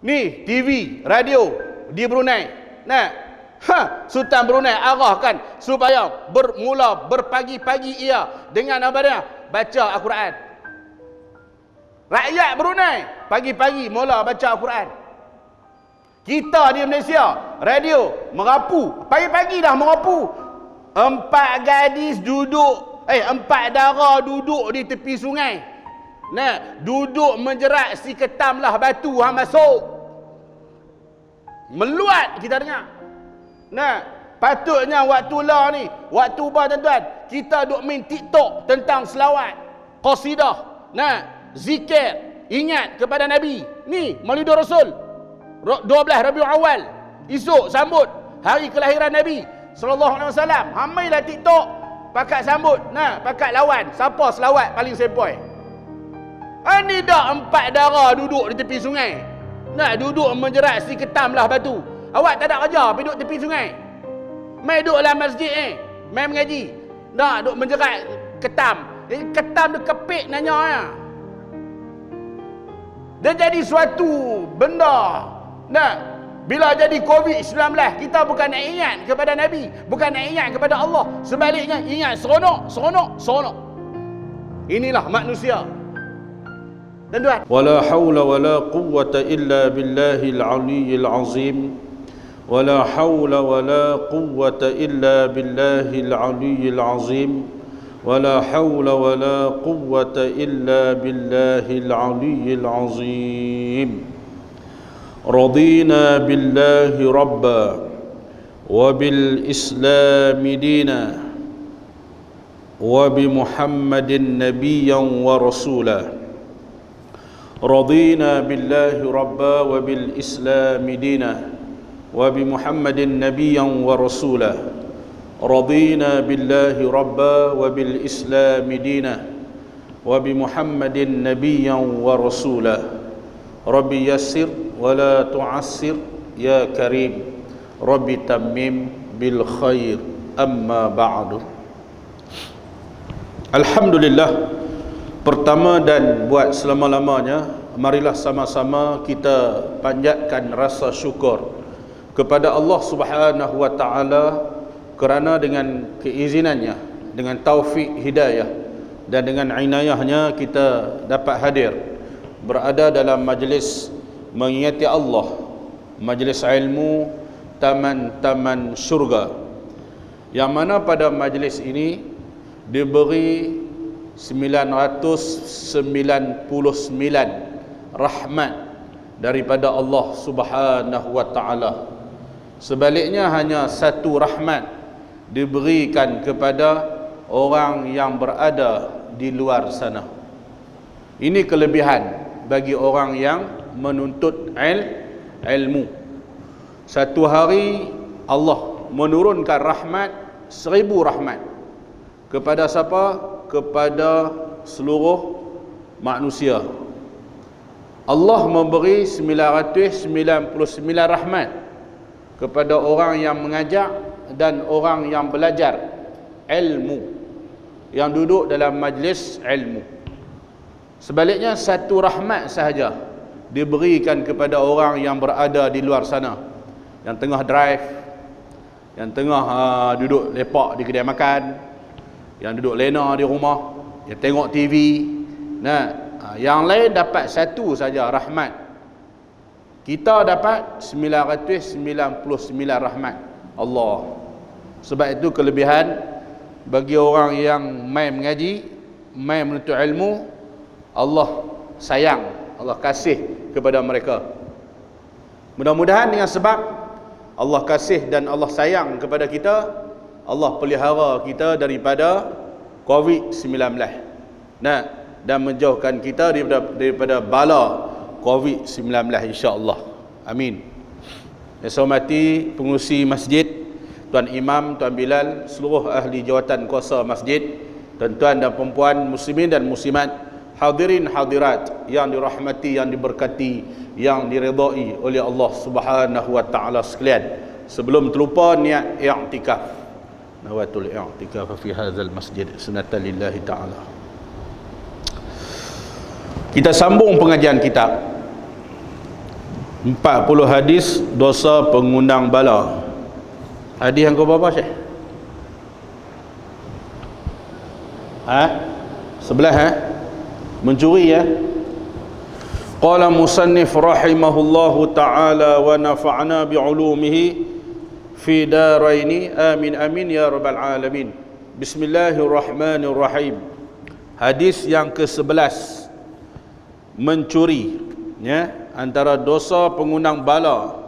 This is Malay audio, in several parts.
Ni TV, radio di Brunei. Nah, Sultan Brunei arahkan supaya berpagi-pagi ia dengan apa dia? Baca Al-Quran. Rakyat Brunei pagi-pagi mula baca Al-Quran. Kita di Malaysia, radio merapu, pagi-pagi dah merapu. 4 gadis duduk, 4 dara duduk di tepi sungai. Nah, duduk menjerat si ketamlah batu hang masuk. Meluat kita dengar. Nah, patutnya waktu lah ni, waktu bah tuan-tuan, kita duk main TikTok tentang selawat, qasidah, nah, zikir, ingat kepada Nabi. Ni Maulid Rasul 12 Rabiul Awal, esok sambut hari kelahiran Nabi sallallahu alaihi wasallam. Hamailah TikTok pakat sambut, nah, pakat lawan siapa selawat paling sepoi. Ni dah 4 dara duduk di tepi sungai. Nah, duduk menjerat si ketamlah batu. Awak tak ada kerja, pergi duduk tepi sungai. Mai duduk dalam masjid mai mengaji. Nak duduk menjerat ketam. Ketam dia kepik nanya ya. Dia jadi suatu benda. Nah, bila jadi COVID-19, kita bukan nak ingat kepada Nabi, bukan nak ingat kepada Allah. Sebaliknya ingat seronok. Inilah manusia. Tuan-tuan. Wala haula wala quwwata illa billahil aliyyil azim. ولا حول ولا قوة إلا بالله العلي العظيم ولا حول ولا قوة إلا بالله العلي العظيم رضينا بالله ربا وبالإسلام دينا وبمحمد نبيا ورسولا رضينا بالله ربا وبالإسلام دينا وبمحمد نبيا ورسولا رضينا بالله ربا وبالإسلام دينا وبمحمد نبيا ورسولا ربي يسر ولا تعسر يا كريم ربي تمم بالخير أما بعد. Alhamdulillah, pertama dan buat selama-lamanya, marilah sama-sama kita panjatkan rasa syukur kepada Allah Subhanahu wa taala kerana dengan keizinannya, dengan taufik hidayah dan dengan inayahnya kita dapat hadir berada dalam majlis mengingati Allah, majlis ilmu, taman-taman syurga, yang mana pada majlis ini diberi 999 rahmat daripada Allah Subhanahu wa taala. Sebaliknya hanya 1 rahmat diberikan kepada orang yang berada di luar sana. Ini kelebihan bagi orang yang menuntut ilmu. Satu hari Allah menurunkan rahmat 1000 rahmat. Kepada siapa? Kepada seluruh manusia. Allah memberi 999 rahmat kepada orang yang mengajak dan orang yang belajar ilmu, yang duduk dalam majlis ilmu. Sebaliknya 1 rahmat sahaja diberikan kepada orang yang berada di luar sana, yang tengah drive, yang tengah duduk lepak di kedai makan, yang duduk lena di rumah, yang tengok TV. Nah, yang lain dapat 1 saja rahmat. Kita dapat 999 rahmat Allah. Sebab itu kelebihan bagi orang yang mai mengaji, mai menuntut ilmu, Allah sayang, Allah kasih kepada mereka. Mudah-mudahan dengan sebab Allah kasih dan Allah sayang kepada kita, Allah pelihara kita daripada COVID-19. Nah, dan menjauhkan kita daripada bala COVID-19 insya-Allah. Amin. Yang saya hormati pengurusi masjid, Tuan Imam, Tuan Bilal, seluruh ahli jawatan kuasa masjid, tuan-tuan dan perempuan muslimin dan muslimat, hadirin hadirat yang dirahmati, yang diberkati, yang diredai oleh Allah Subhanahu wa taala sekalian. Sebelum terlupa niat i'tikaf. Nawatul i'tikaf fi hadzal masjid sunnatan lillahi taala. Kita sambung pengajian kitab. 40 hadis dosa pengundang bala. Hadis yang ke berapa, Syekh? 11 mencuri ya. Qala musannif rahimahullahu ta'ala wa nafa'na bi'ulumihi fi daraini amin amin ya rabbal alamin. Bismillahirrahmanirrahim. Hadis yang ke-11, mencuri ya, antara dosa pengundang bala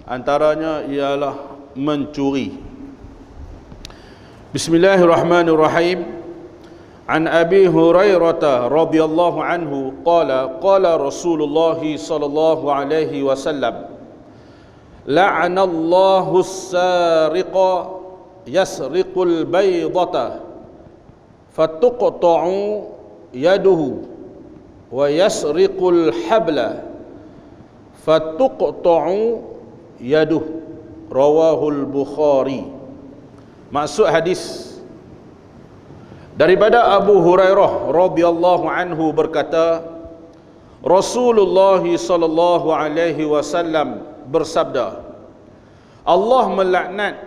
antaranya ialah mencuri. Bismillahirrahmanirrahim. An Abi Hurairah radhiyallahu anhu qala qala Rasulullah sallallahu alaihi wasallam la'anallahu as-sariqa yasriqul baydata fatuqta'u yaduhu wa yasriqul habla fatuqta'u yaduhu, rawahul Bukhari. Maksud hadis daripada Abu Hurairah radhiyallahu anhu berkata, Rasulullah sallallahu alaihi wasallam bersabda, Allah melaknat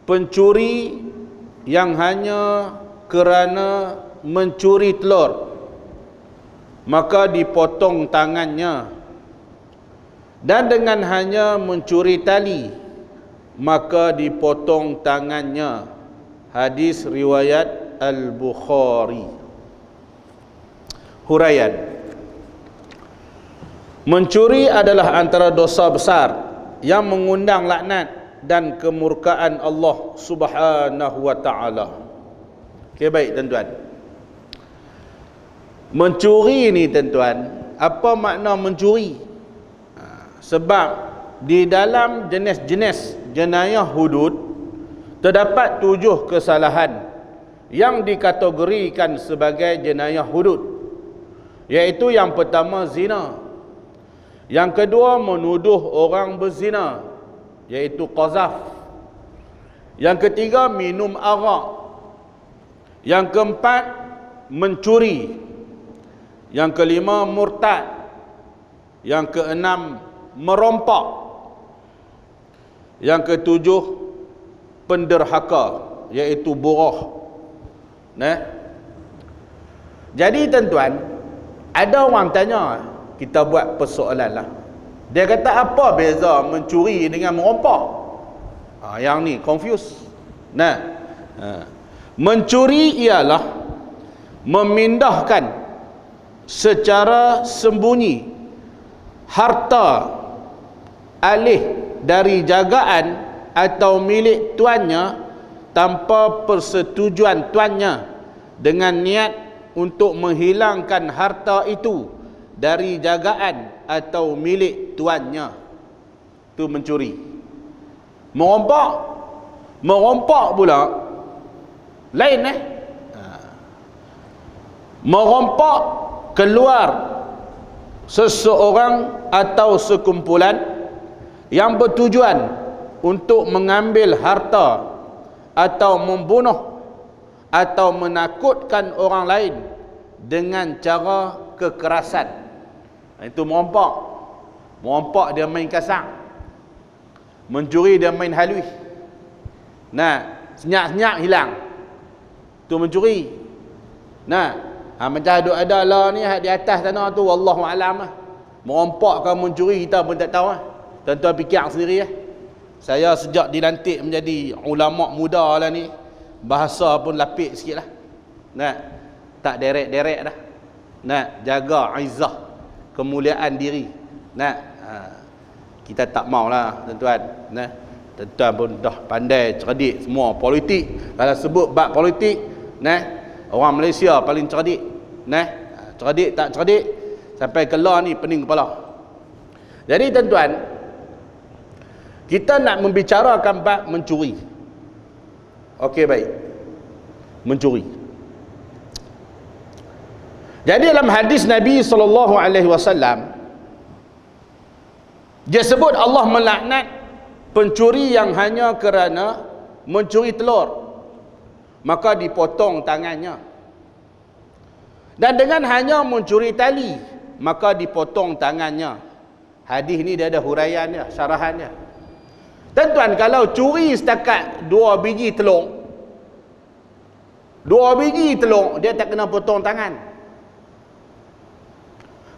pencuri yang hanya kerana mencuri telur maka dipotong tangannya, dan dengan hanya mencuri tali maka dipotong tangannya. Hadis riwayat Al-Bukhari. Huraian. Mencuri adalah antara dosa besar yang mengundang laknat dan kemurkaan Allah Subhanahu wa taala. Okey, baik tuan-tuan. Mencuri ni tuan-tuan, apa makna mencuri? Sebab di dalam jenis-jenis jenayah hudud terdapat 7 kesalahan yang dikategorikan sebagai jenayah hudud, iaitu yang pertama zina, yang kedua menuduh orang berzina, iaitu qazaf, yang ketiga minum arak, yang keempat mencuri, yang kelima murtad, yang keenam merompak, yang ketujuh penderhaka, iaitu buruh. Jadi tuan-tuan, ada orang tanya, kita buat persoalan lah. Dia kata apa beza mencuri dengan merompak? Yang ni confuse. Mencuri ialah memindahkan secara sembunyi harta alih dari jagaan atau milik tuannya tanpa persetujuan tuannya, dengan niat untuk menghilangkan harta itu dari jagaan atau milik tuannya. Itu mencuri. Merompak pula lain. Merompak keluar seseorang atau sekumpulan yang bertujuan untuk mengambil harta atau membunuh atau menakutkan orang lain dengan cara kekerasan. Itu merompak. Merompak dia main kasar, mencuri dia main halus. Senyap-senyap hilang, tu mencuri. Macam ada lah ni di atas sana tu, wallahu alam. Merompak ke mencuri kita pun tak tahu. Tuan-tuan fikir sendiri. Saya sejak dilantik menjadi ulama muda lah ni, bahasa pun lapik sikit lah. Tak derek-derek dah. Jaga izzah, kemuliaan diri. Kita tak maulah tuan-tuan. Tuan-tuan pun dah pandai, cerdik semua. Politik, kalau sebut bab politik, orang Malaysia paling cerdik. Cerdik tak cerdik, sampai keluar ni pening kepala. Jadi tuan-tuan, kita nak membicarakan bab mencuri. Okey, baik. Mencuri. Jadi dalam hadis Nabi SAW, dia sebut Allah melaknat pencuri yang hanya kerana mencuri telur, maka dipotong tangannya. Dan dengan hanya mencuri tali, maka dipotong tangannya. Hadis ni dia ada huraian dia, syarahan dia. Tuan-tuan, kalau curi setakat 2 biji telur, 2 biji telur, dia tak kena potong tangan.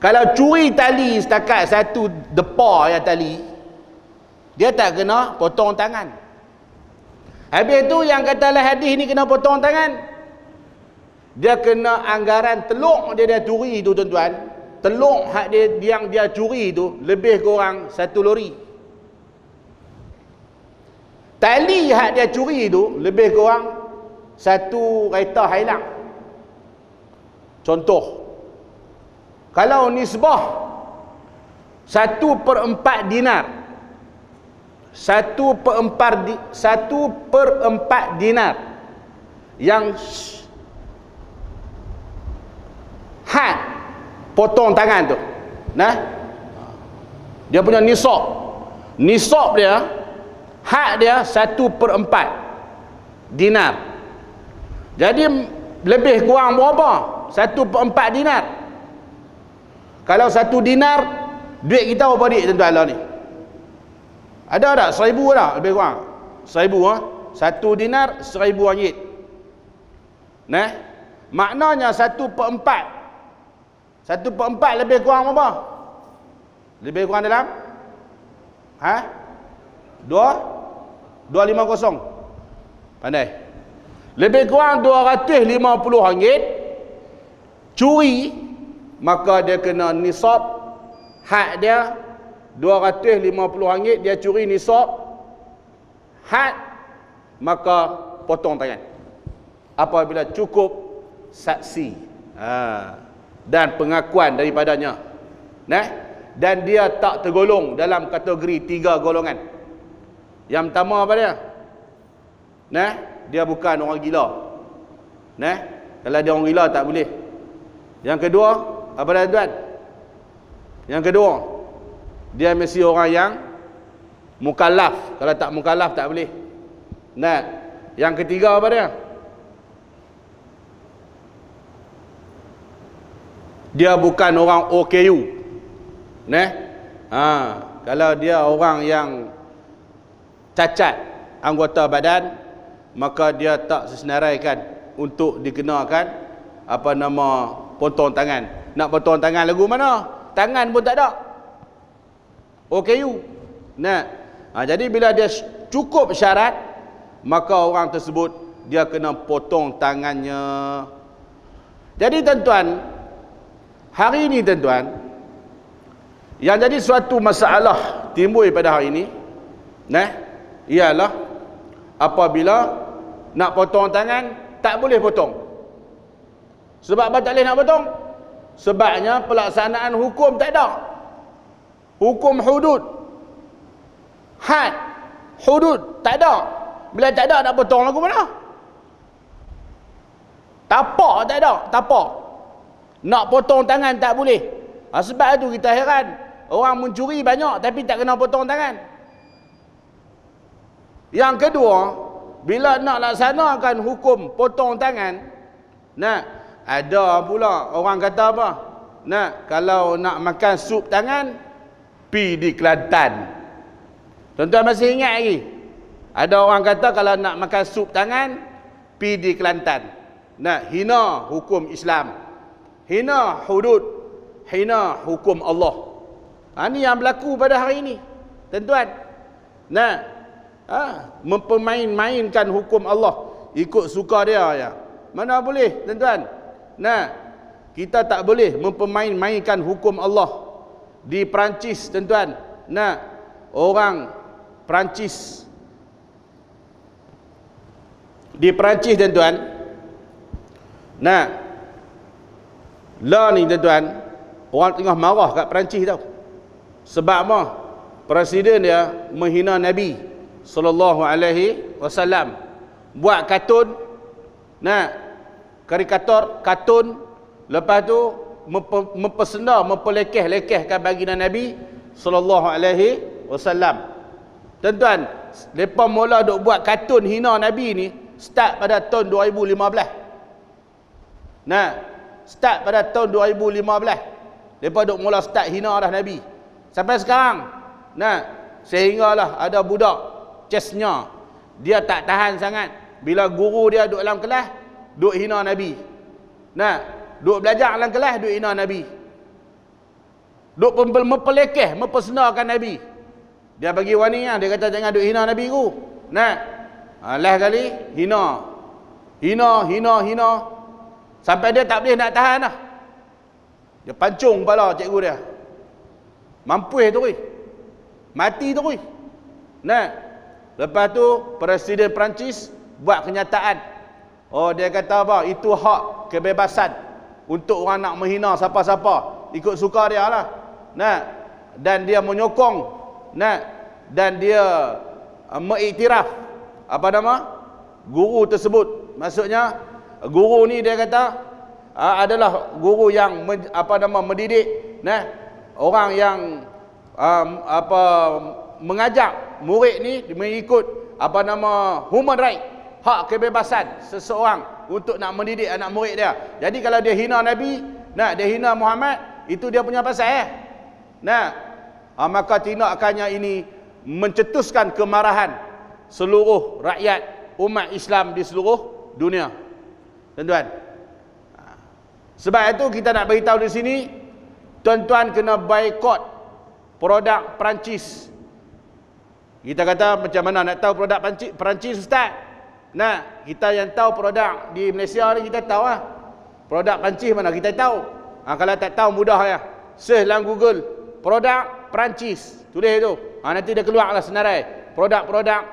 Kalau curi tali setakat 1 depa ya tali, dia tak kena potong tangan. Habis tu yang kata lah hadis ni kena potong tangan, dia kena anggaran telur dia curi tu tuan-tuan. Telur hak dia yang dia curi tu lebih kurang 1 lori. Tali hak dia curi tu lebih kurang 1 kereta Highland. Contoh, kalau nisbah 1/4 dinar, 1/4 dinar yang had potong tangan tu, nah, dia punya nisab dia, hak dia 1/4 dinar. Jadi lebih kurang berapa? 1/4 dinar. Kalau 1 dinar, duit kita berapa dik tuan-tuan lah ni? Ada tak? 1,000 tak? Lebih kurang 1,000 ha? 1 dinar 1,000 ringgit. Nah, maknanya 1/4 lebih kurang berapa? Lebih kurang dalam 250. Pandai. Lebih kurang 250 ringgit curi, maka dia kena nisab had dia 250 ringgit, dia curi nisab had, maka potong tangan apabila cukup saksi dan pengakuan daripadanya, nah, dan dia tak tergolong dalam kategori 3 golongan. Yang pertama apa dia? Nah, dia bukan orang gila. Nah, kalau dia orang gila tak boleh. Yang kedua, apa dia tuan? Yang kedua, dia mesti orang yang mukallaf. Kalau tak mukallaf tak boleh. Nah, yang ketiga apa dia? Dia bukan orang OKU. Nah, kalau dia orang yang cacat anggota badan, maka dia tak sesenaraikan untuk dikenakan apa nama potong tangan. Nak potong tangan lagu mana? Tangan pun tak ada. OKU. Nah, jadi bila dia cukup syarat, maka orang tersebut dia kena potong tangannya. Jadi tuan-tuan, hari ini tuan-tuan, yang jadi suatu masalah timbul pada hari ini, nah, ialah apabila nak potong tangan tak boleh potong. Sebab apa tak boleh nak potong? Sebabnya pelaksanaan hukum tak ada. Hukum hudud, had, hudud tak ada. Bila tak ada nak potong lagu mana? Tapak tak ada, tapak. Nak potong tangan tak boleh. Sebab itu kita heran, orang mencuri banyak tapi tak kena potong tangan. Yang kedua, bila nak laksanakan hukum potong tangan, nah, ada pula orang kata apa? Nah, kalau nak makan sup tangan, pi di Kelantan. Tuan-tuan masih ingat lagi? Ada orang kata kalau nak makan sup tangan, pi di Kelantan. Nah, hina hukum Islam, hina hudud, hina hukum Allah. Ini yang berlaku pada hari ini, tuan-tuan. Nah, mempermain-mainkan hukum Allah ikut suka dia ya. Mana boleh, tuan-tuan? Nah, kita tak boleh mempermain-mainkan hukum Allah. Di Perancis, tuan-tuan, nah, orang Perancis, di Perancis, tuan-tuan, nah, lah ni tuan-tuan, orang tengah marah kat Perancis tau. Sebab apa? Presiden dia menghina Nabi sallallahu alaihi wasallam. Buat kartun, nah, karikatur, kartun, lepas tu mempersenda, mempelekeh-lekehkan baginda Nabi sallallahu alaihi wasallam. Tuan-tuan, depa mula duk buat kartun hina Nabi ni start pada tahun 2015. Nah, start pada tahun 2015. Depa duk mula start hina dah Nabi. Sampai sekarang. Nah, sehinggalah ada budak chestnya. Dia tak tahan sangat. Bila guru dia duduk dalam kelas, duduk hina Nabi. Nah, duduk belajar dalam kelas, duduk hina Nabi. Duduk mempelekeh, mempersenarkan Nabi. Dia bagi warning lah. Dia kata jangan duduk hina Nabi ku. Nah, last kali hina. Hina. Sampai dia tak boleh nak tahan lah. Dia pancung kepala cikgu dia. Mampus tu kui. Mati tu kui. Nah, lepas tu Presiden Perancis buat kenyataan. Oh, dia kata apa? Itu hak kebebasan untuk orang nak menghina siapa-siapa. Ikut suka dia lah. Nah, dan dia menyokong. Nah, dan dia mengiktiraf apa nama? Guru tersebut. Maksudnya guru ni dia kata adalah guru yang mendidik, nah, orang yang mengajak murid ni mengikut human right, hak kebebasan seseorang untuk nak mendidik anak murid dia. Jadi kalau dia hina Nabi, nah, dia hina Muhammad, itu dia punya pasal. Nah, maka tindakannya ini mencetuskan kemarahan seluruh rakyat umat Islam di seluruh dunia. Tuan-tuan, sebab itu kita nak beritahu di sini, tuan-tuan kena boikot produk Perancis. Kita kata macam mana nak tahu produk Perancis Ustaz? Nah, kita yang tahu produk di Malaysia ni kita tahu lah. Produk Perancis mana kita tahu. Kalau tak tahu mudah ya. Search dalam Google produk Perancis. Tulis itu. Nanti dia keluarlah senarai. Produk-produk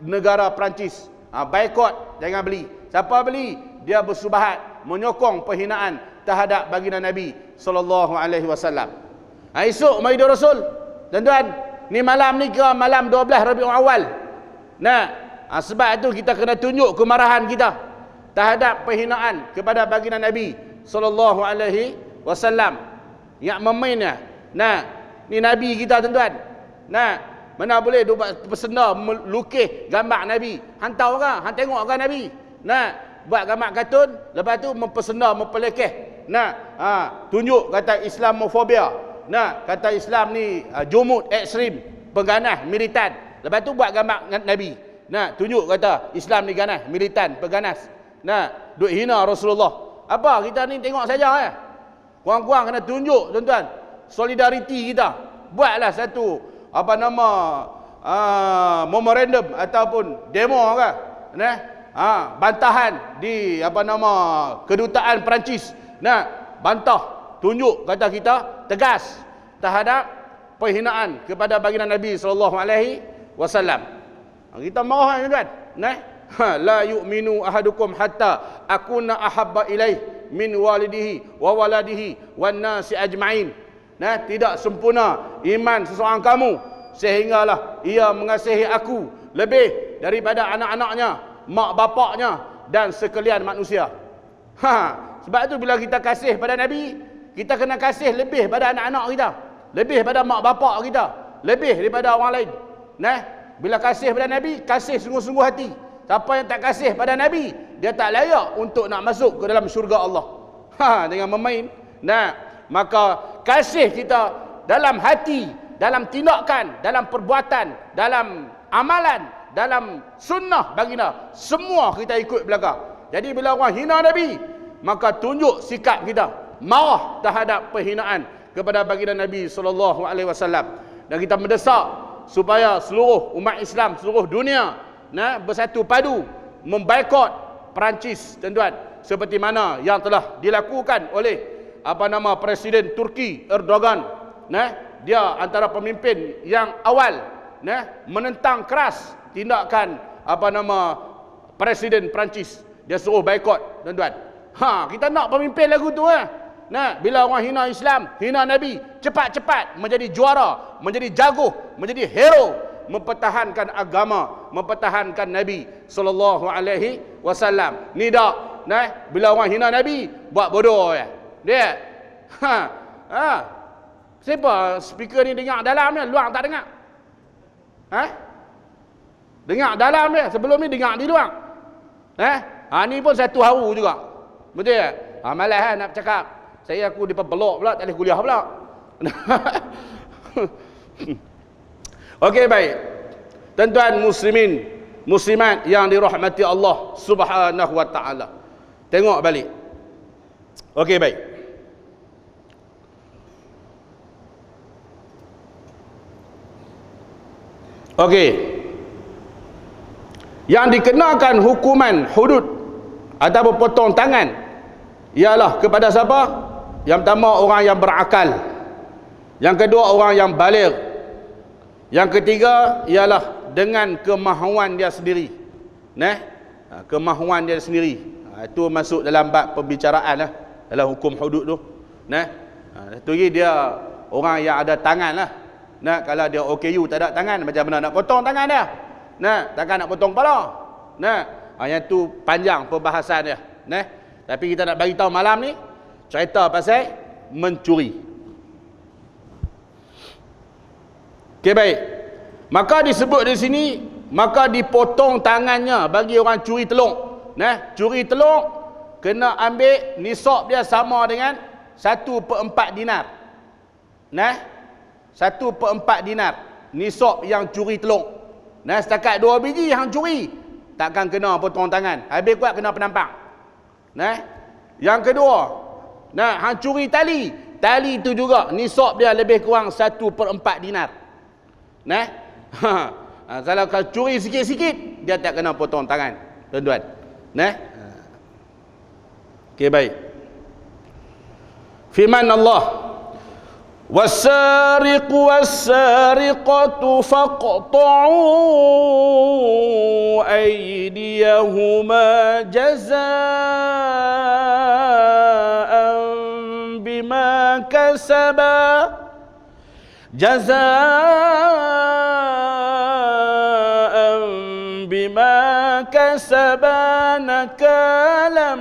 negara Perancis. Boikot, jangan beli. Siapa beli? Dia bersubahat menyokong penghinaan terhadap baginda Nabi sallallahu alaihi wasallam. Esok Maidah Rasul. Tuan-tuan, ni malam ni kira malam 12 Rabiul Awal. Nah, sebab itu kita kena tunjuk kemarahan kita terhadap penghinaan kepada baginda Nabi sallallahu alaihi wasallam yang memainnya. Nah, ni Nabi kita tuan-tuan. Nah, mana boleh buat pesenda melukis gambar Nabi. Hantar orang, hang tengok kan Nabi. Nah, buat gambar kartun, lepas tu mempersenda, mempelekeh. Nah, tunjuk kata Islamofobia. Nah, kata Islam ni jumud, ekstrim, pengganas, militan. Lepas tu buat gambar Nabi. Nah, tunjuk kata Islam ni ganas, militan, pengganas. Nah, duk hina Rasulullah. Apa kita ni tengok saja ya. Kurang-kurang kena tunjuk tuan-tuan solidariti kita. Buatlah satu memorandum ataupun demo ke. Nah, bantahan di kedutaan Perancis. Nah, bantah, tunjuk kata kita tegas terhadap penghinaan kepada baginda Nabi sallallahu alaihi wasallam. Kita marah tuan. Nah, la yu'minu ahadukum hatta akuna ahabba ilaih min walidihi wa waladihi wan nasi ajma'in. Nah, tidak sempurna iman seseorang kamu sehinggalah ia mengasihi aku lebih daripada anak-anaknya, mak bapaknya dan sekalian manusia. Sebab itu bila kita kasih pada Nabi, kita kena kasih lebih pada anak-anak kita, lebih pada mak bapak kita, lebih daripada orang lain. Nah, bila kasih pada Nabi, kasih sungguh-sungguh hati. Siapa yang tak kasih pada Nabi, dia tak layak untuk nak masuk ke dalam syurga Allah. Dengan memain. Nah, maka kasih kita dalam hati, dalam tindakan, dalam perbuatan, dalam amalan, dalam sunnah baginda, semua kita ikut belakang. Jadi bila orang hina Nabi, maka tunjuk sikap kita marah terhadap penghinaan kepada baginda Nabi sallallahu alaihi wasallam. Dan kita mendesak supaya seluruh umat Islam seluruh dunia bersatu padu memboikot Perancis tuan-tuan, seperti mana yang telah dilakukan oleh Presiden Turki Erdogan. Dia antara pemimpin yang awal menentang keras tindakan Presiden Perancis. Dia suruh boikot tuan-tuan. Kita nak pemimpin lagu tu bila orang hina Islam, hina Nabi, cepat-cepat menjadi juara, menjadi jago, menjadi hero, mempertahankan agama, mempertahankan Nabi sallallahu alaihi wasallam. Ni dak, bila orang hina Nabi, buat bodoh ya. Dia. Siapa speaker ni dengar dalam dia, luar tak dengar? Dengar dalam dia, sebelum ni dengar di luar. Ni pun satu haru juga. Betul tak? Malas nak cakap. Aku dipelok pula, tak boleh kuliah pula. Okey, baik. Tuan-tuan muslimin, muslimat yang dirahmati Allah Subhanahu wa taala. Tengok balik. Okey, baik. Okey. Yang dikenakan hukuman hudud ataupun potong tangan ialah kepada siapa? Yang pertama, orang yang berakal. Yang kedua, orang yang baligh. Yang ketiga ialah dengan kemahuan dia sendiri. Kemahuan dia sendiri. Itu masuk dalam bab pembicaraan lah, dalam hukum hudud tu. Itu lagi dia orang yang ada tangan lah. Kalau dia OKU tak ada tangan, macam mana nak potong tangan dia? Takkan nak potong kepala. Yang tu panjang perbahasan dia. Tapi kita nak bagi tahu malam ni cerita pasal mencuri. Okey, baik. Maka disebut di sini, maka dipotong tangannya bagi orang curi telur. Curi telur kena ambil nisab dia sama dengan 1/4 dinar. 1/4 dinar nisab yang curi telur. Setakat 2 biji yang curi takkan kena potong tangan. Habis kuat kena penampang. Yang kedua, hang curi tali. Tali itu juga nisab dia lebih kurang 1/4 dinar. Kalau kau curi sikit-sikit, dia tak kena potong tangan, tuan-tuan. Okey, baik. Firman Allah, والسارق والسارقة فاقطعوا أيديهما جزاء بما كسبا نكالا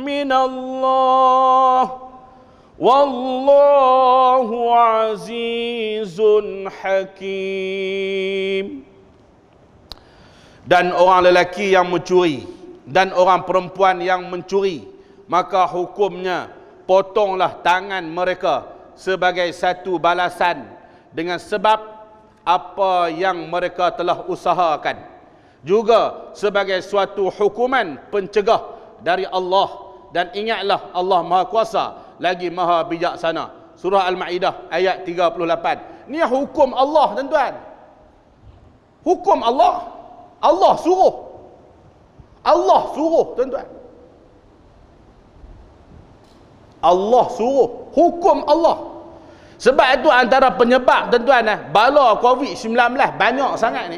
من الله Wallahu azizun hakim. Dan orang lelaki yang mencuri dan orang perempuan yang mencuri, maka hukumnya potonglah tangan mereka sebagai satu balasan dengan sebab apa yang mereka telah usahakan, juga sebagai suatu hukuman pencegah dari Allah. Dan ingatlah, Allah Maha Kuasa lagi Maha Bijaksana. Surah Al-Ma'idah ayat 38. Ni hukum Allah, tuan-tuan. Hukum Allah. Allah suruh. Allah suruh, tuan-tuan. Allah suruh. Hukum Allah. Sebab itu antara penyebab, tuan-tuan, bala COVID-19 banyak sangat ni.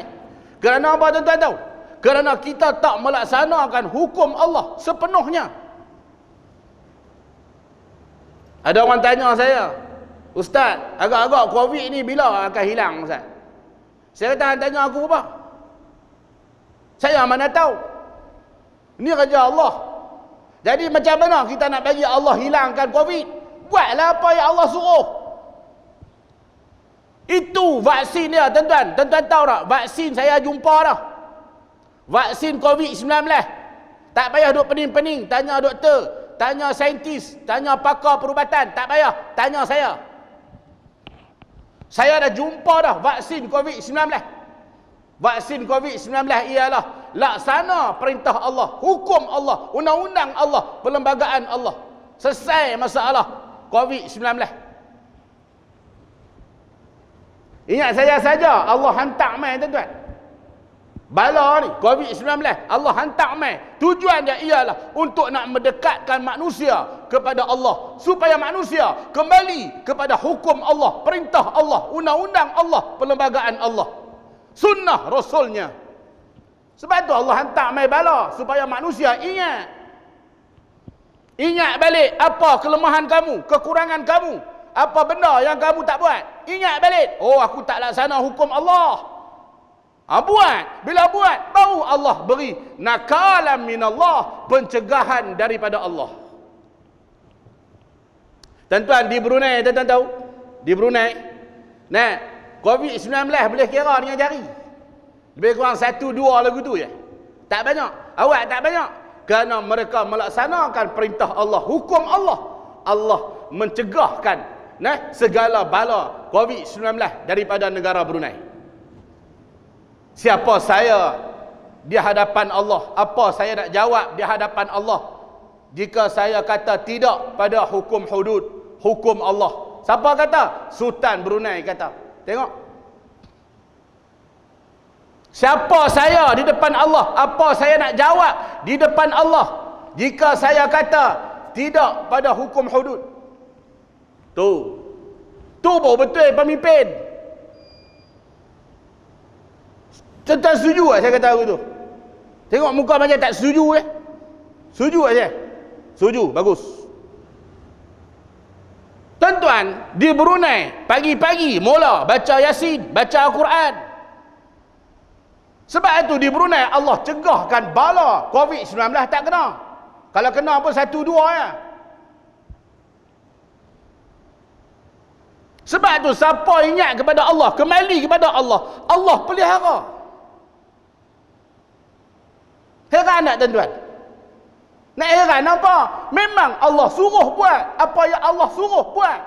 Kerana apa, tuan-tuan tahu? Kerana kita tak melaksanakan hukum Allah sepenuhnya. Ada orang tanya saya, Ustaz, agak-agak COVID ni bila akan hilang, Ustaz? Saya kata, tanya aku apa? Saya mana tahu? Ini kerja Allah. Jadi macam mana kita nak bagi Allah hilangkan COVID? Buatlah apa yang Allah suruh. Itu vaksin dia, tuan-tuan. Tuan-tuan tahu tak? Vaksin saya jumpa dah. Vaksin COVID-19. Tak payah duk pening-pening tanya doktor, tanya saintis, tanya pakar perubatan, tak payah, tanya saya. Saya dah jumpa dah vaksin COVID-19. Vaksin COVID-19 ialah laksana perintah Allah, hukum Allah, undang-undang Allah, perlembagaan Allah. Selesai masalah COVID-19. Ingat saya saja Allah hantar mai, tuan-tuan. Bala ni COVID-19 Allah hantar mai. Tujuan dia ialah untuk nak mendekatkan manusia kepada Allah, supaya manusia kembali kepada hukum Allah, perintah Allah, undang-undang Allah, perlembagaan Allah, sunnah Rasulnya. Sebab tu Allah hantar mai bala, supaya manusia ingat balik apa kelemahan kamu, kekurangan kamu, apa benda yang kamu tak buat. Ingat balik, oh aku tak laksana hukum Allah. Buat. Bila buat, baru Allah beri nakalan minallah, pencegahan daripada Allah. Tuan-tuan, di Brunei, tuan-tuan tahu? Di Brunei, COVID-19 boleh kira dengan jari. Lebih kurang 1-2 lagu tu je. Tak banyak. Awak tak banyak. Kerana mereka melaksanakan perintah Allah, hukum Allah. Allah mencegahkan segala bala COVID-19 daripada negara Brunei. Siapa saya di hadapan Allah? Apa saya nak jawab di hadapan Allah jika saya kata tidak pada hukum hudud, hukum Allah? Siapa kata? Sultan Brunei kata. Tengok. Siapa saya di depan Allah? Apa saya nak jawab di depan Allah jika saya kata tidak pada hukum hudud? Tu baru betul pemimpin. Tentang setuju tak saya kata aku tu? Tengok muka macam tak setuju Setuju tak saya? Setuju, bagus. Tuan-tuan, di Brunei pagi-pagi mula baca Yasin, baca Al-Quran. Sebab itu di Brunei Allah cegahkan bala COVID-19 tak kena. Kalau kena pun 1-2 ya. Sebab tu siapa ingat kepada Allah, kembali kepada Allah, Allah pelihara. Heran tak tuan-tuan? Nak heran apa? Memang Allah suruh buat apa yang Allah suruh buat.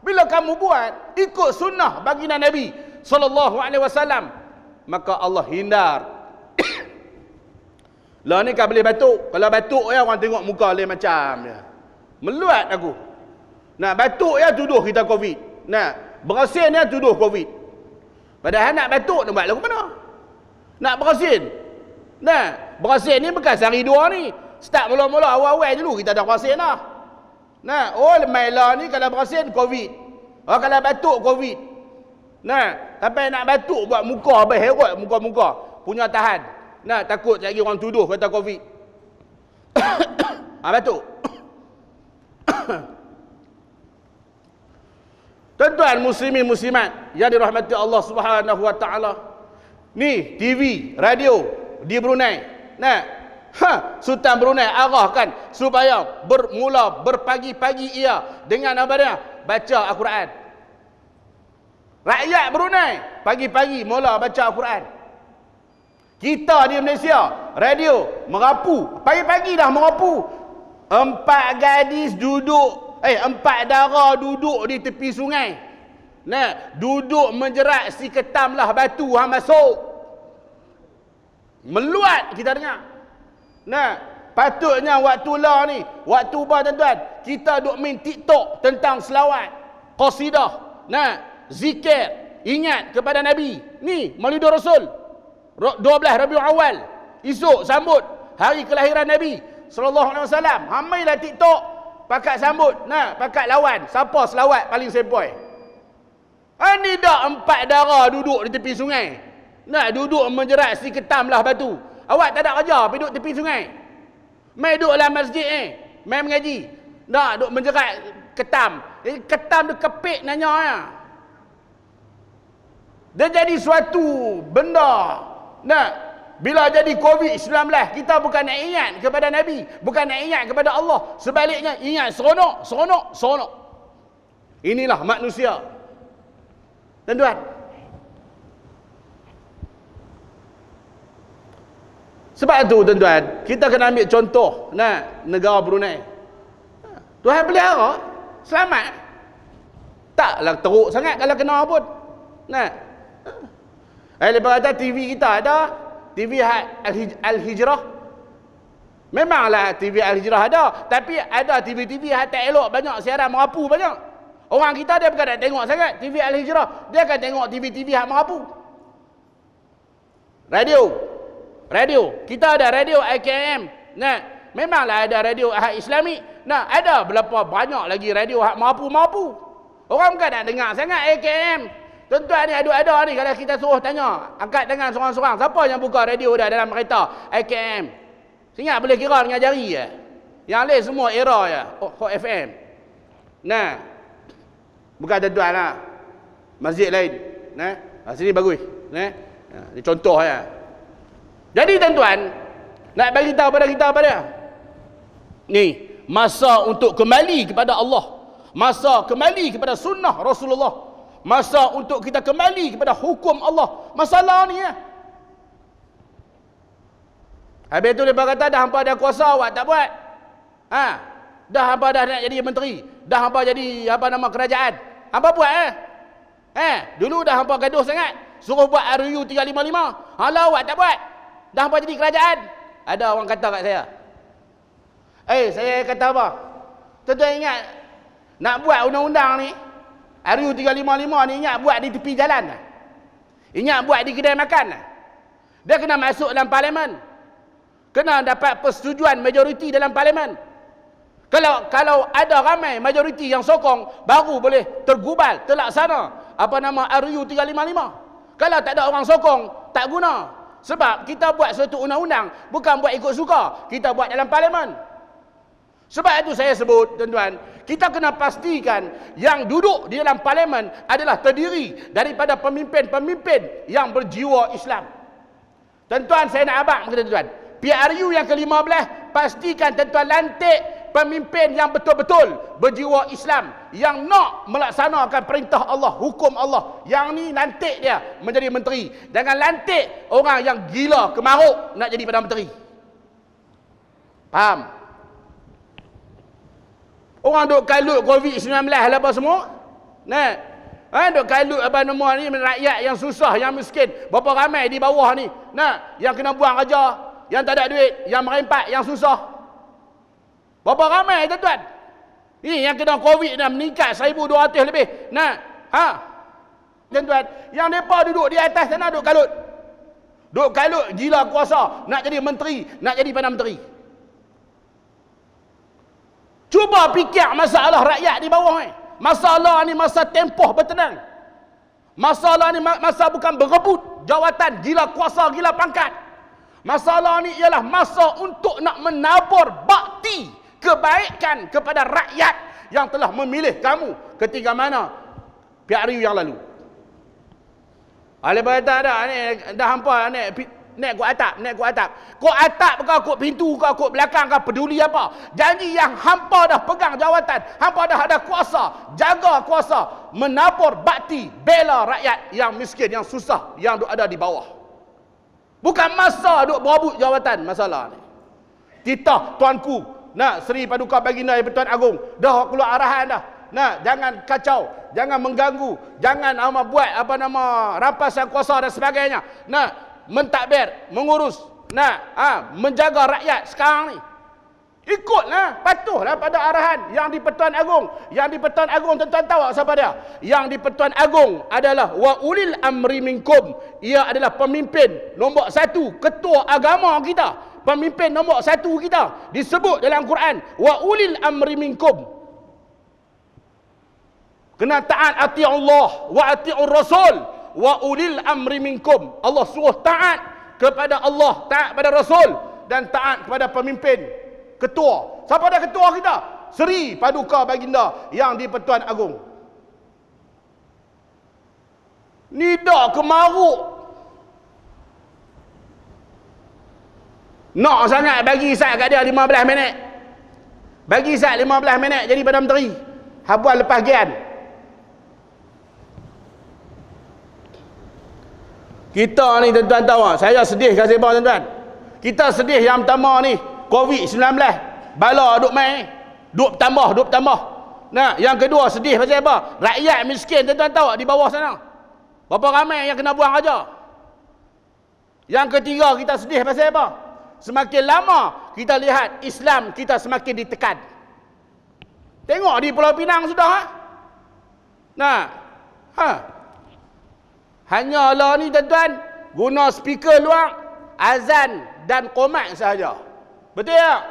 Bila kamu buat ikut sunnah baginda Nabi sallallahu alaihi wasallam, maka Allah hindar. Lah ni kan boleh batuk. Kalau batuk ya orang tengok muka lain macam ya. Meluat aku. Nak batuk ya tuduh kita Covid. Nak berasin ya tuduh Covid. Padahal nak batuk nak buat lagu mana? Nak berasin. Nah, berasin ni bukan sehari dua ni. Start mula-mula awal-awal dulu kita dah berasin dah. Nah, lemailah ni kalau berasin Covid. Kalau batuk Covid. Nah, sampai nak batuk buat muka habis herot muka-muka. Punya tahan. Nah, takut lagi orang tuduh kata Covid. Batuk. Tuan-tuan muslimin muslimat yang dirahmati Allah Subhanahu wa taala. Ni TV, radio di Brunei. Sultan Brunei arahkan supaya berpagi-pagi ia dengan apa dia? Baca Al-Quran. Rakyat Brunei pagi-pagi mula baca Al-Quran. Kita di Malaysia, radio merapu. Pagi-pagi dah merapu. 4 gadis duduk 4 dara duduk di tepi sungai. Duduk menjerat si ketamlah batu hang masuk. Meluat kita dengar. Patutnya waktu lah ni, waktu bah tuan-tuan, kita duk main TikTok tentang selawat, qasidah, zikir, ingat kepada Nabi. Ni Maulidur Rasul 12 Rabiul Awal. Esok sambut hari kelahiran Nabi sallallahu alaihi wasallam. Hamailah TikTok pakat sambut, pakat lawan siapa selawat paling sepoi. Ni dah 4 dara duduk di tepi sungai. Duduk menjerat si ketamlah batu. Awak tak ada kerja pergi duduk tepi sungai. Mai duduk dalam masjid mai mengaji. Duduk menjerat ketam. Ketam dia kepik nanya ya. Dia jadi suatu benda. Bila jadi COVID-19, kita bukan nak ingat kepada Nabi, bukan nak ingat kepada Allah. Sebaliknya, ingat seronok. Inilah manusia. Tuan-tuan. Sebab itu, tuan-tuan, kita kena ambil contoh negara Brunei. Tuhan pelihara, selamat. Taklah teruk sangat kalau kena pun. Lepas kata TV kita ada, TV Al-Hijrah. Memanglah TV Al-Hijrah ada, tapi ada TV-TV yang tak elok banyak, siaran merapu banyak. Orang kita dia bukan nak tengok sangat TV Al-Hijrah, dia akan tengok TV-TV yang merapu. Radio. Kita ada radio IKM. Memanglah ada radio Ahad Islami. Ada berapa banyak lagi radio hak merapu-merapu. Orang bukan nak dengar sangat IKM. Tuan-tuan ni ada ni kalau kita suruh tanya, angkat tangan seorang-seorang, siapa yang buka radio dah dalam kereta IKM? Ingat boleh kira dengan jari je. Yang lain semua era je. Hot FM. Bukan tuan-tuan lah. Masjid lain. Sini bagus. Ini contoh ya. Jadi tuan-tuan, nak bagi tahu pada kita apa dia? Ni, masa untuk kembali kepada Allah. Masa kembali kepada sunnah Rasulullah. Masa untuk kita kembali kepada hukum Allah. Masalah ni ya. Habis tu dia kata dah hampa ada kuasa awak tak buat. Dah hampa dah nak jadi menteri, dah hampa jadi apa nama kerajaan. Hampa buat dulu dah hampa gaduh sangat, suruh buat RU 355. Lawat tak buat. Dah hampa jadi kerajaan. Ada orang kata kat saya. Saya kata apa? Tuan-tuan ingat nak buat undang-undang ni, RU 355 ni ingat buat di tepi jalan. Ingat buat di kedai makan. Dia kena masuk dalam parlimen. Kena dapat persetujuan majoriti dalam parlimen. Kalau ada ramai majoriti yang sokong, baru boleh tergubal, terlaksana apa nama RU 355. Kalau tak ada orang sokong, tak guna. Sebab kita buat suatu undang-undang bukan buat ikut suka, kita buat dalam parlimen. Sebab itu saya sebut, tuan-tuan, kita kena pastikan yang duduk di dalam parlimen adalah terdiri daripada pemimpin-pemimpin yang berjiwa Islam. Tuan-tuan, saya nak abang kepada tuan-tuan, PRU yang ke-15, pastikan tuan-tuan lantik pemimpin yang betul-betul berjiwa Islam, yang nak melaksanakan perintah Allah, hukum Allah. Yang ni lantik dia menjadi menteri. Jangan lantik orang yang gila kemaruk nak jadi Perdana Menteri. Faham? Orang duk kalut COVID-19 lah apa semua. Duk kalut apa nama ni, rakyat yang susah, yang miskin. Berapa ramai di bawah ni. Yang kena buang kerja, yang tak ada duit, yang merempat, yang susah. Berapa ramai tuan-tuan? Ni yang kena COVID dah meningkat 1,200 lebih. Tuan-tuan, yang mereka duduk di atas sana duk kalut. Duk kalut gila kuasa, nak jadi menteri, nak jadi Perdana Menteri. Cuba fikir masalah rakyat di bawah ni. Masalah ni masa tempoh bertenang. Masalah ni masa bukan berebut jawatan, gila kuasa, gila pangkat. Masalah ni ialah masa untuk nak menabur bakti kebaikan kepada rakyat yang telah memilih kamu ketika mana PRU yang lalu. Lepas tak ada ni dah hampa naik kok atap. Kok atap ke kok pintu ke kok belakang ke, peduli apa? Janji yang hampa dah pegang jawatan, hampa dah ada kuasa, jaga kuasa, menabur bakti, bela rakyat yang miskin, yang susah, yang ada di bawah. Bukan masa duk berebut jawatan masalah ni. Kita tuanku, Seri Paduka Baginda Yang Pertuan Agong, dah keluar arahan dah. Jangan kacau, jangan mengganggu, jangan buat rampasan kuasa dan sebagainya. Mentadbir, mengurus, menjaga rakyat sekarang ni. Ikutlah, patuhlah pada arahan yang di Pertuan Agong. Yang di Pertuan Agong, tuan-tuan tahu siapa dia? Yang di Pertuan Agong adalah wa ulil amri minkum. Ia adalah pemimpin nombor 1, ketua agama kita. Pemimpin nombor 1 kita disebut dalam Quran, wa ulil amri minkum. Kena taat ati Allah wa ati'ur Rasul. Wa ulil amri minkum. Allah suruh taat kepada Allah, taat pada Rasul, dan taat kepada pemimpin, ketua. Siapa dah ketua kita? Seri Paduka Baginda Yang di Pertuan Agong. Ni dah kemaruk. Nak sangat bagi Sat kat dia 15 minit. Bagi Sat 15 minit jadi Perdana Menteri. Habuan lepas gian. Kita ni tuan-tuan tahu, saya sedih kasih bawah tuan-tuan. Kita sedih yang pertama ni, COVID-19. Bala duk main, duk tambah. Yang kedua sedih pasal apa? Rakyat miskin tuan-tuan tahu di bawah sana. Berapa ramai yang kena buang kerja. Yang ketiga kita sedih pasal apa? Semakin lama kita lihat Islam kita semakin ditekan. Tengok di Pulau Pinang sudah. Hanyalah ni tuan-tuan, guna speaker luar, azan dan qomat sahaja. Betul tak?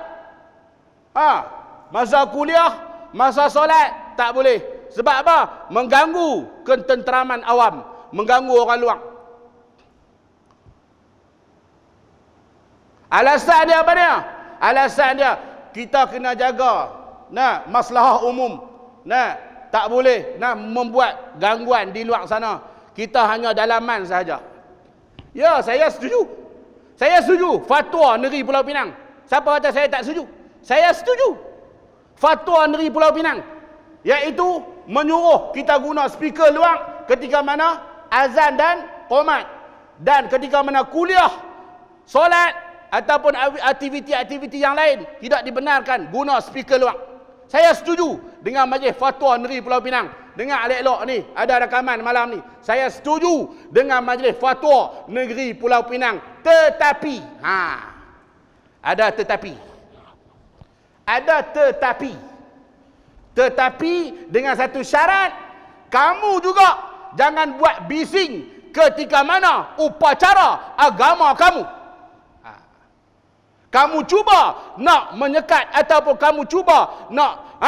Masa kuliah, masa solat tak boleh. Sebab apa? Mengganggu ketenteraman awam, mengganggu orang luar. Alasan dia apa dia? Alasan dia kita kena jaga maslahah umum. Tak boleh membuat gangguan di luar sana. Kita hanya dalaman sahaja. Ya, saya setuju. Saya setuju fatwa Negeri Pulau Pinang. Siapa kata saya tak setuju? Saya setuju fatwa Negeri Pulau Pinang, iaitu menyuruh kita guna speaker luar ketika mana azan dan qomat, dan ketika mana kuliah, solat ataupun aktiviti-aktiviti yang lain tidak dibenarkan guna speaker luar. Saya setuju dengan Majlis Fatwa Negeri Pulau Pinang. Dengar elok-elok ni, ada rakaman malam ni. Saya setuju dengan Majlis Fatwa Negeri Pulau Pinang. Tetapi, ada tetapi. Ada tetapi. Tetapi dengan satu syarat, kamu juga jangan buat bising ketika mana upacara agama kamu. Kamu cuba nak menyekat ataupun kamu cuba nak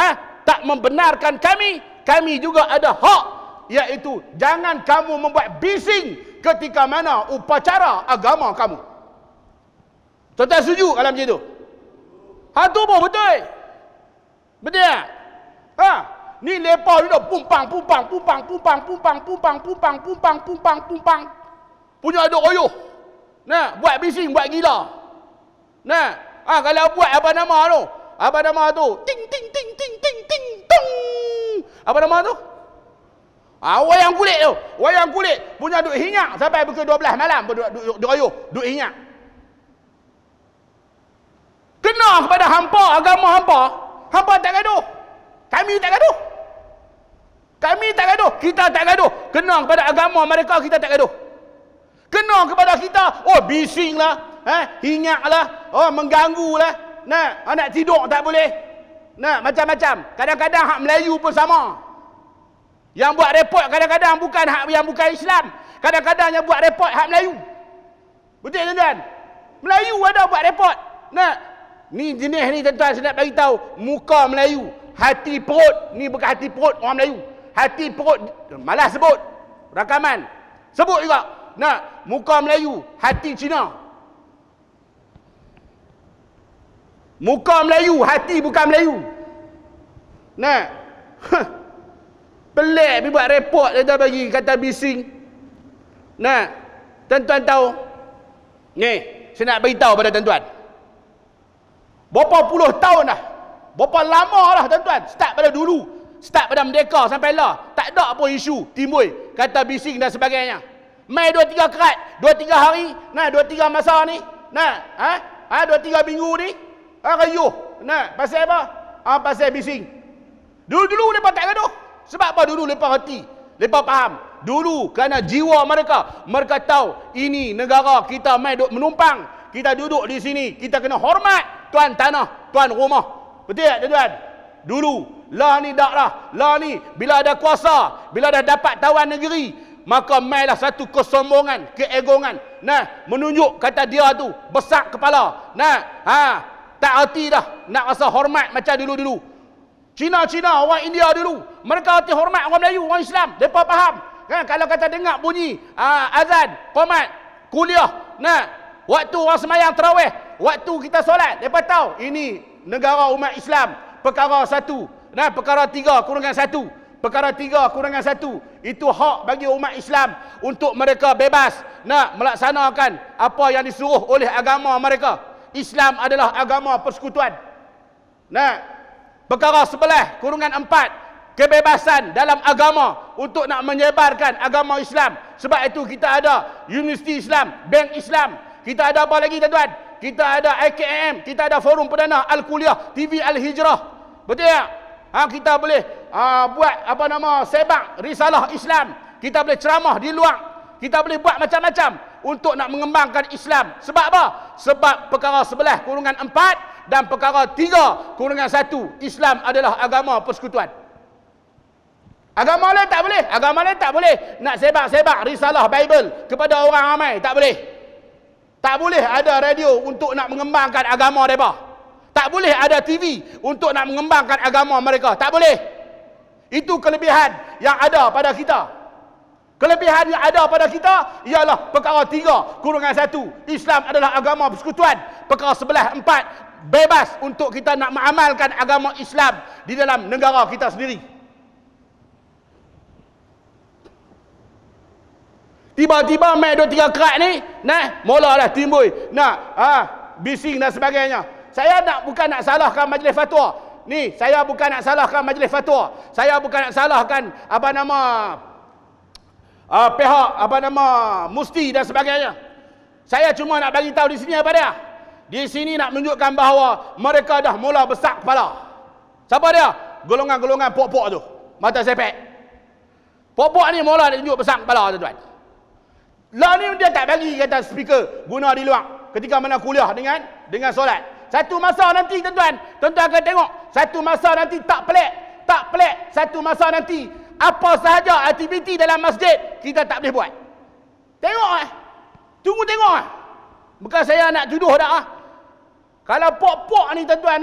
tak membenarkan kami, kami juga ada hak, iaitu jangan kamu membuat bising ketika mana upacara agama kamu. Tuan-tuan setuju kalau macam itu? Tu pun betul. Betul tak? Ni lepas duduk pumpang. Punya aduk oyuh. Nah, buat bising, buat gila. Nah, kalau buat apa nama tu? Ting ting ting ting ting ting tung. Apa nama tu? Wayang kulit tu. Wayang kulit punya duk hinyak sampai pukul 12 malam duk oyuh, duk hinyak. Kena kepada hampa, agama hampa. Hampa tak gaduh. Kami tak gaduh. Kami tak gaduh. Kita tak gaduh. Kena kepada agama mereka, kita tak gaduh. Kena kepada kita, bising lah. Hinyak lah. Mengganggu lah. Nak tidur tak boleh. Macam-macam. Kadang-kadang hak Melayu pun sama. Yang buat report kadang-kadang bukan hak yang bukan Islam. Kadang-kadang yang buat report hak Melayu. Betul tuan-tuan? Melayu ada buat report. Ni jenis ni tuan-tuan, saya nak bagi tahu, muka Melayu, hati perut, ni bukan hati perut orang Melayu. Hati perut malas sebut. Rakaman. Sebut juga. Muka Melayu, hati Cina. Muka Melayu, hati bukan Melayu. Pelik pergi buat report dia dah bagi kata bising. Tuan-tuan tahu. Ni, saya nak bagi tahu pada tuan-tuan. Berapa puluh tahun dah. Berapa lama dah tuan-tuan. Start pada dulu. Start pada Merdeka sampai lah. Tak ada apa isu timbul. Kata bising dan sebagainya. Mai 2-3 kerat. 2-3 hari. 2-3 masa ni. 2-3 minggu ni. Rayuh. Pasal apa? Pasal bising. Dulu-dulu mereka tak gaduh. Sebab apa dulu mereka hati? Mereka faham. Dulu kerana jiwa mereka. Mereka tahu ini negara kita mai duk menumpang. Kita duduk di sini. Kita kena hormat tuan tanah, tuan rumah. Betul tak tuan-tuan? Dulu. Lah ni tak lah. Lah ni bila ada kuasa, bila dah dapat tawan negeri, maka mailah satu kesombongan, keegongan. Menunjuk kata dia tu besar kepala. Tak hati dah nak rasa hormat macam dulu-dulu. Cina-Cina, orang India dulu, mereka hati hormat orang Melayu, orang Islam. Mereka faham. Kalau kata dengar bunyi azan, qomat, kuliah, waktu orang semayang tarawih, waktu kita solat, mereka tahu ini negara umat Islam. Perkara 1, perkara 3 kurungan 1. Perkara 3 kurungan 1. Itu hak bagi umat Islam untuk mereka bebas nak melaksanakan apa yang disuruh oleh agama mereka. Islam adalah agama persekutuan. Perkara 11 kurungan 4. Kebebasan dalam agama untuk nak menyebarkan agama Islam. Sebab itu kita ada Universiti Islam, Bank Islam. Kita ada apa lagi tuan-tuan? Kita ada IKM, kita ada Forum Perdana Al-Kuliah, TV Al-Hijrah. Betul tak? Kita boleh buat sebak risalah Islam. Kita boleh ceramah di luar. Kita boleh buat macam-macam untuk nak mengembangkan Islam. Sebab apa? Sebab perkara 11 kurungan 4 dan perkara 3 kurungan 1. Islam adalah agama persekutuan. Agama lain tak boleh. Agama lain tak boleh nak sebak-sebak risalah Bible kepada orang ramai. Tak boleh. Tak boleh ada radio untuk nak mengembangkan agama mereka. Tak boleh ada TV untuk nak mengembangkan agama mereka. Tak boleh. Itu kelebihan yang ada pada kita. Kelebihan yang ada pada kita ialah perkara 3 kurungan 1. Islam adalah agama persekutuan. Perkara 11 4. Bebas untuk kita nak mengamalkan agama Islam di dalam negara kita sendiri. Tiba-tiba mai 2-3 kerat ni, mulalah timbul bising dan sebagainya. Saya bukan nak salahkan majlis fatwa. Ni, saya bukan nak salahkan majlis fatwa. Saya bukan nak salahkan pihak mufti dan sebagainya. Saya cuma nak bagi tahu di sini apa dia. Di sini nak menunjukkan bahawa mereka dah mula besar kepala. Siapa dia? Golongan-golongan pok-pok tu. Mata sepek. Pok-pok ni mula dia tunjuk besar kepala, tuan-tuan. Lah ni dia tak bagi kata speaker guna di luar ketika mana kuliah dengan solat. Satu masa nanti tuan-tuan akan tengok, satu masa nanti tak pelik. Satu masa nanti apa sahaja aktiviti dalam masjid kita tak boleh buat. Tengok tunggu tengok bukan saya nak tuduh dah Kalau pok-pok ni tuan-tuan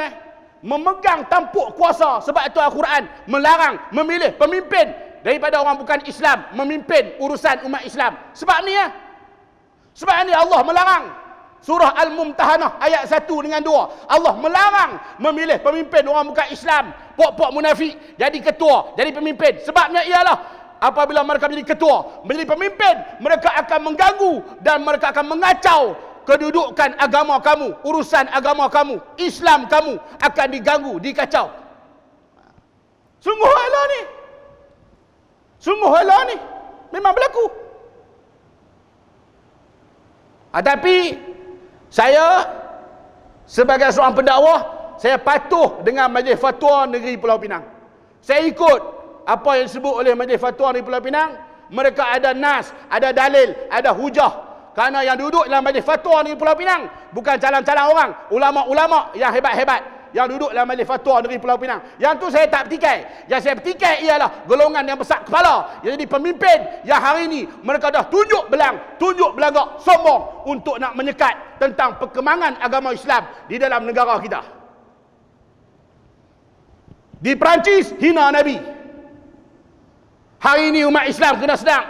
memegang tampuk kuasa, sebab itu Al-Quran melarang memilih pemimpin daripada orang bukan Islam memimpin urusan umat Islam. Sebab ni sebab ni Allah melarang. Surah Al-Mumtahanah ayat 1 dengan 2. Allah melarang memilih pemimpin orang bukan Islam, pok-pok munafik jadi ketua, jadi pemimpin. Sebabnya ialah apabila mereka menjadi ketua, menjadi pemimpin, mereka akan mengganggu dan mereka akan mengacau kedudukan agama kamu, urusan agama kamu, Islam kamu akan diganggu, dikacau. Sungguh Allah ni memang berlaku. Tapi saya sebagai seorang pendakwah, saya patuh dengan Majlis Fatwa Negeri Pulau Pinang. Saya ikut apa yang disebut oleh Majlis Fatwa Negeri Pulau Pinang. Mereka ada nas, ada dalil, ada hujah. Kerana yang duduk dalam Majlis Fatwa Negeri Pulau Pinang bukan calang-calang orang, ulama-ulama yang hebat-hebat yang duduk dalam Majlis Fatwa Negeri Pulau Pinang. Yang tu saya tak petikai. Yang saya petikai ialah golongan yang besar kepala, yang jadi pemimpin, yang hari ini mereka dah tunjuk belagak, sombong untuk nak menyekat tentang perkembangan agama Islam di dalam negara kita. Di Perancis hina Nabi. Hari ini umat Islam kena sedang.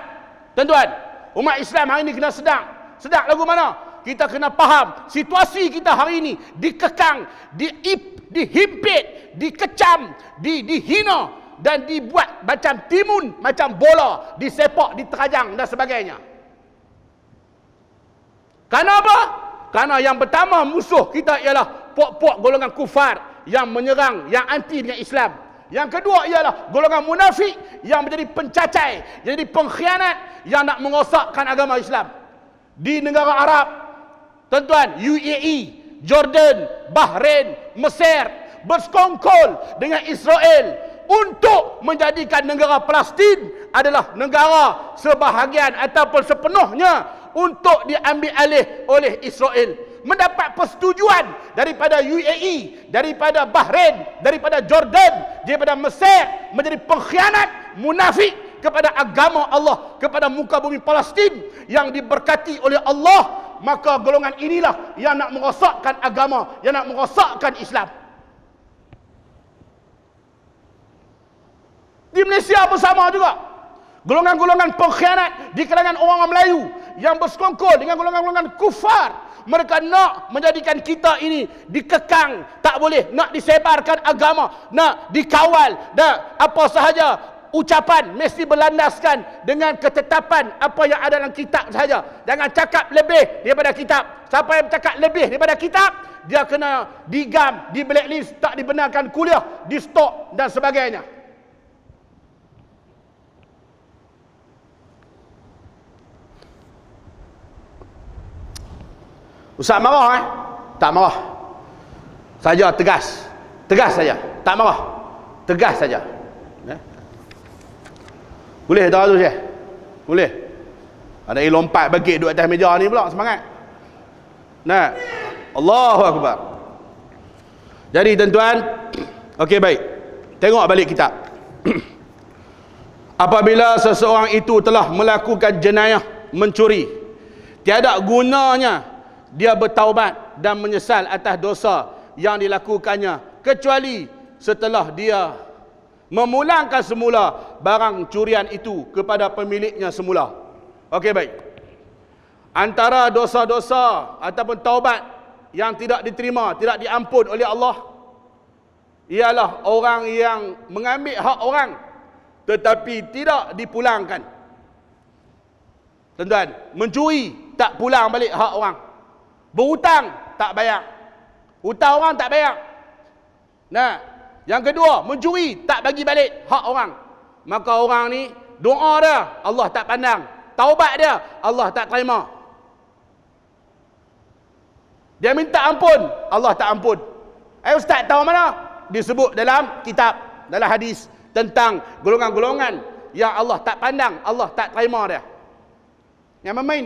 Tuan-tuan, umat Islam hari ini kena sedang. Sedang lagu mana? Kita kena faham situasi kita hari ini dikekang, dihimpit, dikecam, dihina dan dibuat macam timun, macam bola, disepak, diterajang dan sebagainya. Kerana apa? Kerana yang pertama musuh kita ialah pok-pok golongan kufar yang menyerang, yang anti dengan Islam. Yang kedua ialah golongan munafik yang menjadi pencacai, jadi pengkhianat yang nak merosakkan agama Islam. Di negara Arab, tuan-tuan, UAE, Jordan, Bahrain, Mesir bersekongkol dengan Israel untuk menjadikan negara Palestin adalah negara sebahagian ataupun sepenuhnya untuk diambil alih oleh Israel. Mendapat persetujuan daripada UAE, daripada Bahrain, daripada Jordan, daripada Mesir, menjadi pengkhianat, munafik kepada agama Allah, kepada muka bumi Palestin yang diberkati oleh Allah. Maka golongan inilah yang nak merosakkan agama, yang nak merosakkan Islam. Di Malaysia pun sama juga. Golongan-golongan pengkhianat di kalangan orang Melayu yang bersekongkol dengan golongan-golongan kufar. Mereka nak menjadikan kita ini dikekang, tak boleh, nak disebarkan agama, nak dikawal, dan apa sahaja ucapan mesti berlandaskan dengan ketetapan apa yang ada dalam kitab sahaja. Jangan cakap lebih daripada kitab. Siapa yang cakap lebih daripada kitab, dia kena digam, di blacklist, tak dibenarkan kuliah, di stop dan sebagainya. Ustaz marah tak marah. Saja tegas. Tegas saja, tak marah. Tegas saja. Boleh tak tu Syekh? Boleh. Ada yang lompat bagi duduk atas meja ni pula semangat. Nah. Allahu Akbar. Jadi tuan-tuan, okey baik. Tengok balik kitab. Apabila seseorang itu telah melakukan jenayah mencuri, tiada gunanya dia bertaubat dan menyesal atas dosa yang dilakukannya kecuali setelah dia memulangkan semula barang curian itu kepada pemiliknya semula. Okey baik. Antara dosa-dosa ataupun taubat yang tidak diterima, tidak diampun oleh Allah ialah orang yang mengambil hak orang tetapi tidak dipulangkan. Tuan-tuan, mencuri tak pulang balik hak orang. Berhutang tak bayar. Hutang orang tak bayar. Nah, yang kedua, mencuri tak bagi balik hak orang. Maka orang ni doa dia Allah tak pandang, taubat dia Allah tak terima. Dia minta ampun, Allah tak ampun. Ustaz tahu mana? disebut dalam kitab, dalam hadis tentang golongan-golongan yang Allah tak pandang, Allah tak terima dia. Yang main.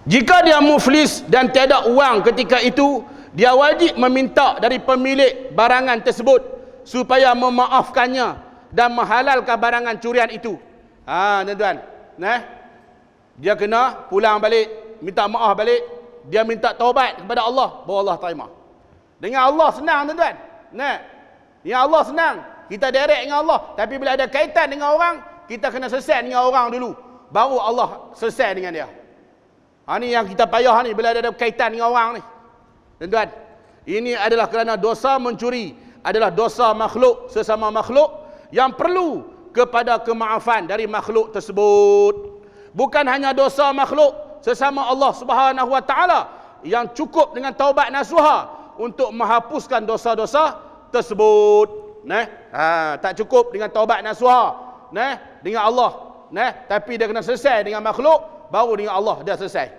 Jika dia muflis dan tiada uang ketika itu, dia wajib meminta dari pemilik barangan tersebut supaya memaafkannya dan menghalalkan barangan curian itu. Tuan-tuan, dia kena pulang balik, minta maaf balik, dia minta taubat kepada Allah, baru Allah terima. Dengan Allah senang, tuan-tuan. Dengan Allah senang. Kita direct dengan Allah, tapi bila ada kaitan dengan orang, kita kena selesai dengan orang dulu, baru Allah selesai dengan dia. Ni yang kita payah ni bila ada kaitan dengan orang ni. Tuan-tuan, ini adalah kerana dosa mencuri adalah dosa makhluk sesama makhluk yang perlu kepada kemaafan dari makhluk tersebut. Bukan hanya dosa makhluk sesama Allah Subhanahu wa taala yang cukup dengan taubat nasuha untuk menghapuskan dosa-dosa tersebut. Tak cukup dengan taubat nasuha dengan Allah, tapi dia kena selesai dengan makhluk, baru dengan Allah dia selesai.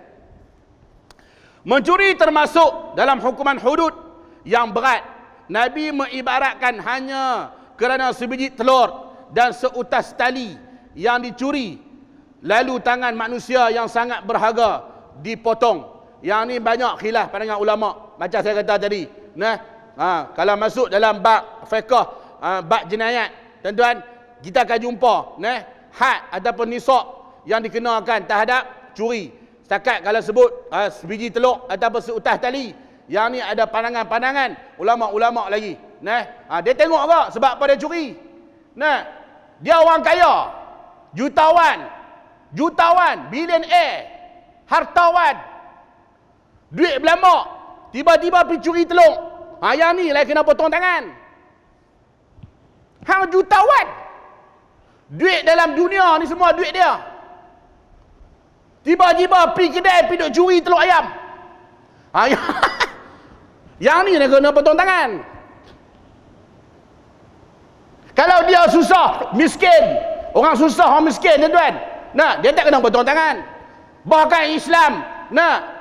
Mencuri termasuk dalam hukuman hudud yang berat. Nabi mengibaratkan hanya kerana sebiji telur dan seutas tali yang dicuri, lalu tangan manusia yang sangat berharga dipotong. Yang ni banyak khilaf pandangan ulama, macam saya kata tadi. Kalau masuk dalam bab fiqh, bab jenayat, tuan-tuan, kita akan jumpa had ataupun nisab yang dikenakan terhadap curi. Setakat kalau sebut sebiji telur ataupun seutas tali, yang ni ada pandangan-pandangan ulama-ulama lagi. Dia tengok ke sebab apa dia curi. Dia orang kaya, jutawan, billionaire, hartawan, duit berlambak, tiba-tiba pergi curi telur. Yang ni lah kena potong tangan. Hang jutawan, duit dalam dunia ni semua duit dia, tiba-tiba pergi kedai pergi duk curi telur ayam. Yang ni dia kena potong tangan. Kalau dia susah, miskin, orang susah, orang miskin, tuan-tuan, dia tak kena potong tangan. Bahkan Islam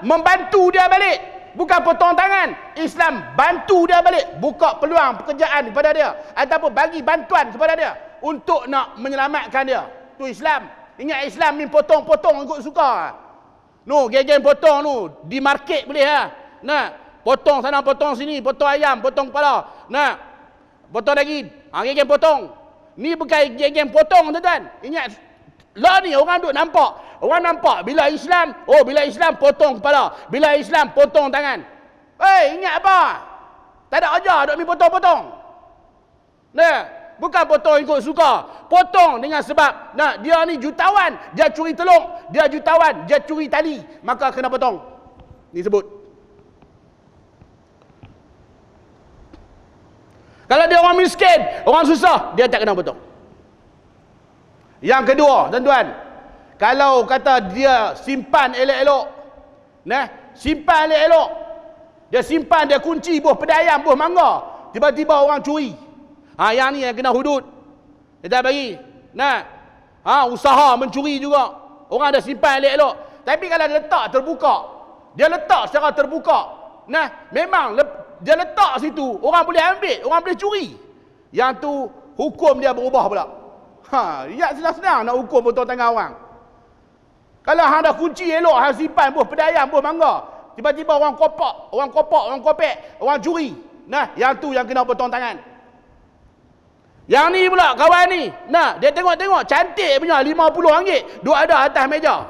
membantu dia balik, bukan potong tangan. Islam bantu dia balik, buka peluang pekerjaan kepada dia, ataupun bagi bantuan kepada dia untuk nak menyelamatkan dia. Tu Islam. Ingat, Islam ni potong-potong ikut suka. Geng-geng potong di market boleh potong sana, potong sini, potong ayam, potong kepala, potong daging. Geng-geng potong. Ni bukan geng-geng potong, tuan-tuan. Ingat, lah ni orang duk nampak. Orang nampak bila Islam, bila Islam potong kepala, bila Islam potong tangan. Ingat apa? Tak ada ajar duk ni potong-potong. Bukan potong ikut suka. Potong dengan sebab dia ni jutawan, dia curi telur, dia jutawan, dia curi tali, maka kena potong. Ni sebut. Kalau dia orang miskin, orang susah, dia tak kena potong. Yang kedua, tuan-tuan, kalau kata dia simpan elok-elok, simpan elok-elok, dia simpan, dia kunci buah pedayam, buah mangga, tiba-tiba orang curi. Yang ni yang kena hudud. Dia tak bagi. Usaha mencuri juga. Orang ada simpan elok-elok. Tapi kalau dia letak terbuka, dia letak secara terbuka, memang dia letak situ, orang boleh ambil, orang boleh curi. Yang tu hukum dia berubah pula. Ya, senang-senang nak hukum potong tangan orang. Kalau hang dah kunci elok, hang simpan buah pedayam, buah mangga, tiba-tiba orang kopek, orang curi. Yang tu yang kena potong tangan. Yang ni pula kawan ni, dia tengok-tengok cantik punya RM50 duk ada atas meja.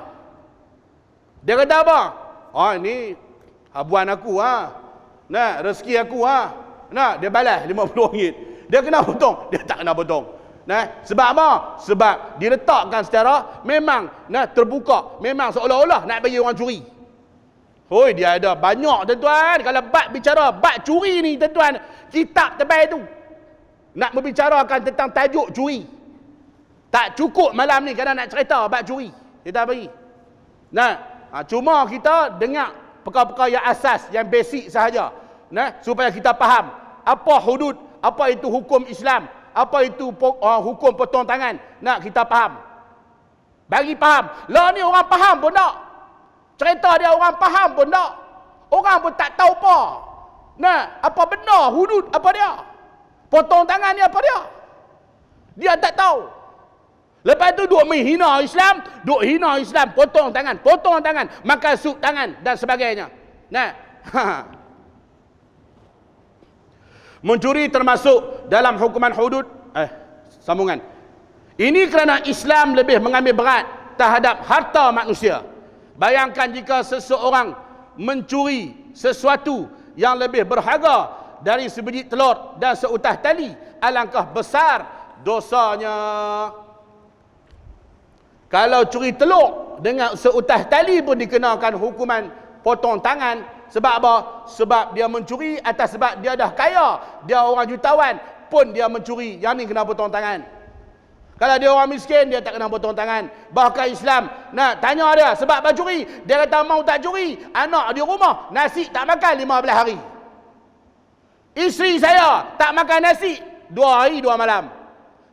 Dia kata apa? Ni habuan aku rezeki aku dia balas RM50. Dia kena potong, dia tak kena potong. Sebab apa? Sebab diletakkan secara memang terbuka, memang seolah-olah nak bagi orang curi. Dia ada banyak, tuan-tuan. Kalau bicara bab curi ni, tuan-tuan, kitab tebal tu nak membicarakan tentang tajuk curi. Tak cukup malam ni kerana nak cerita bab curi. Kita bagi. Cuma kita dengar perkara-perkara yang asas, yang basic sahaja. Supaya kita faham apa hudud, apa itu hukum Islam, apa itu hukum potong tangan. Kita faham. Bagi faham. Lah ni orang faham pun tak. Cerita dia orang faham pun tak. Orang pun tak tahu apa. Nah, apa benar hudud apa dia? Potong tangan ni apa dia? Dia tak tahu. Lepas tu duk menghina Islam, potong tangan, makan sup tangan dan sebagainya. Nah, mencuri termasuk dalam hukuman hudud. Sambungan. Ini kerana Islam lebih mengambil berat terhadap harta manusia. Bayangkan jika seseorang mencuri sesuatu yang lebih berharga dari sebiji telur dan seutah tali, alangkah besar dosanya. Kalau curi telur dengan seutah tali pun dikenakan hukuman potong tangan. Sebab apa? Sebab dia mencuri atas sebab dia dah kaya, dia orang jutawan pun dia mencuri, yang ni kena potong tangan. Kalau dia orang miskin, dia tak kena potong tangan. Bahkan Islam nak tanya dia sebab apa curi, dia kata mau tak curi, anak di rumah nasi tak makan 15 hari. Isteri saya tak makan nasi 2 hari 2 malam.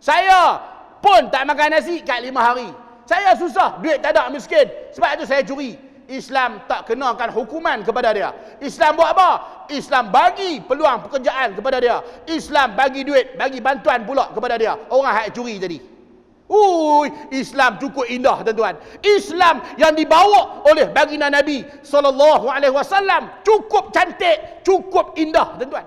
Saya pun tak makan nasi kat 5 hari. Saya susah, duit tak ada, miskin. Sebab itu saya curi. Islam tak kenakan hukuman kepada dia. Islam buat apa? Islam bagi peluang pekerjaan kepada dia. Islam bagi duit, bagi bantuan pula kepada dia. Orang hak curi tadi. Islam cukup indah tuan-tuan. Islam yang dibawa oleh baginda Nabi SAW cukup cantik, cukup indah tuan-tuan.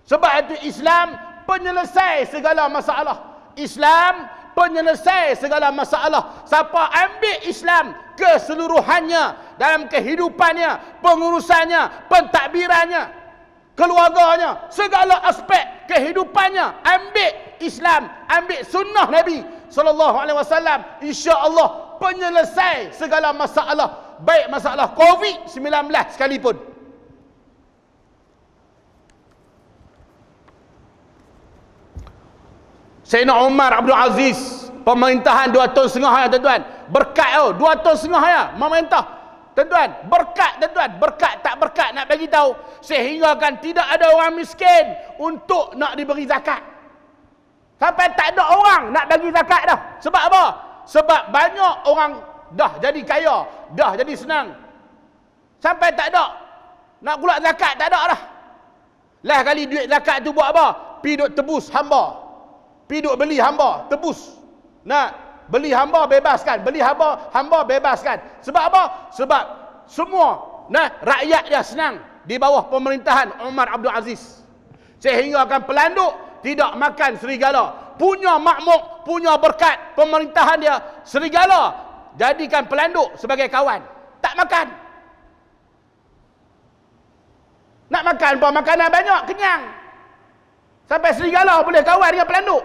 Sebab itu Islam penyelesai segala masalah. Islam penyelesai segala masalah. Siapa ambil Islam keseluruhannya dalam kehidupannya, pengurusannya, pentadbirannya, keluarganya, segala aspek kehidupannya, ambil Islam, ambil sunnah Nabi SAW, insya-Allah penyelesai segala masalah, baik masalah COVID-19 sekalipun. Sayyidina Umar Abdul Aziz, pemerintahan 2 tahun setengah ya tuan-tuan. Berkat 2 tahun setengah ya memerintah. Tuan-tuan, berkat tuan-tuan, berkat tak berkat nak bagi tahu, sehingga kan tidak ada orang miskin untuk nak diberi zakat. Sampai tak ada orang nak bagi zakat dah. Sebab apa? Sebab banyak orang dah jadi kaya, dah jadi senang. Sampai tak ada nak keluar zakat, tak ada dah. Lah kali duit zakat tu buat apa? Pi duk tebus hamba. Pi duk beli hamba, tebus. Nak beli hamba bebaskan, beli hamba bebaskan. Sebab apa? Sebab semua rakyat dia senang di bawah pemerintahan Umar Abdul Aziz. Sehingga akan pelanduk tidak makan serigala. Punya makmur, punya berkat pemerintahan dia, serigala jadikan pelanduk sebagai kawan. Tak makan. Nak makan apa? Makanan banyak, kenyang. Sampai serigala boleh kawan dengan pelanduk.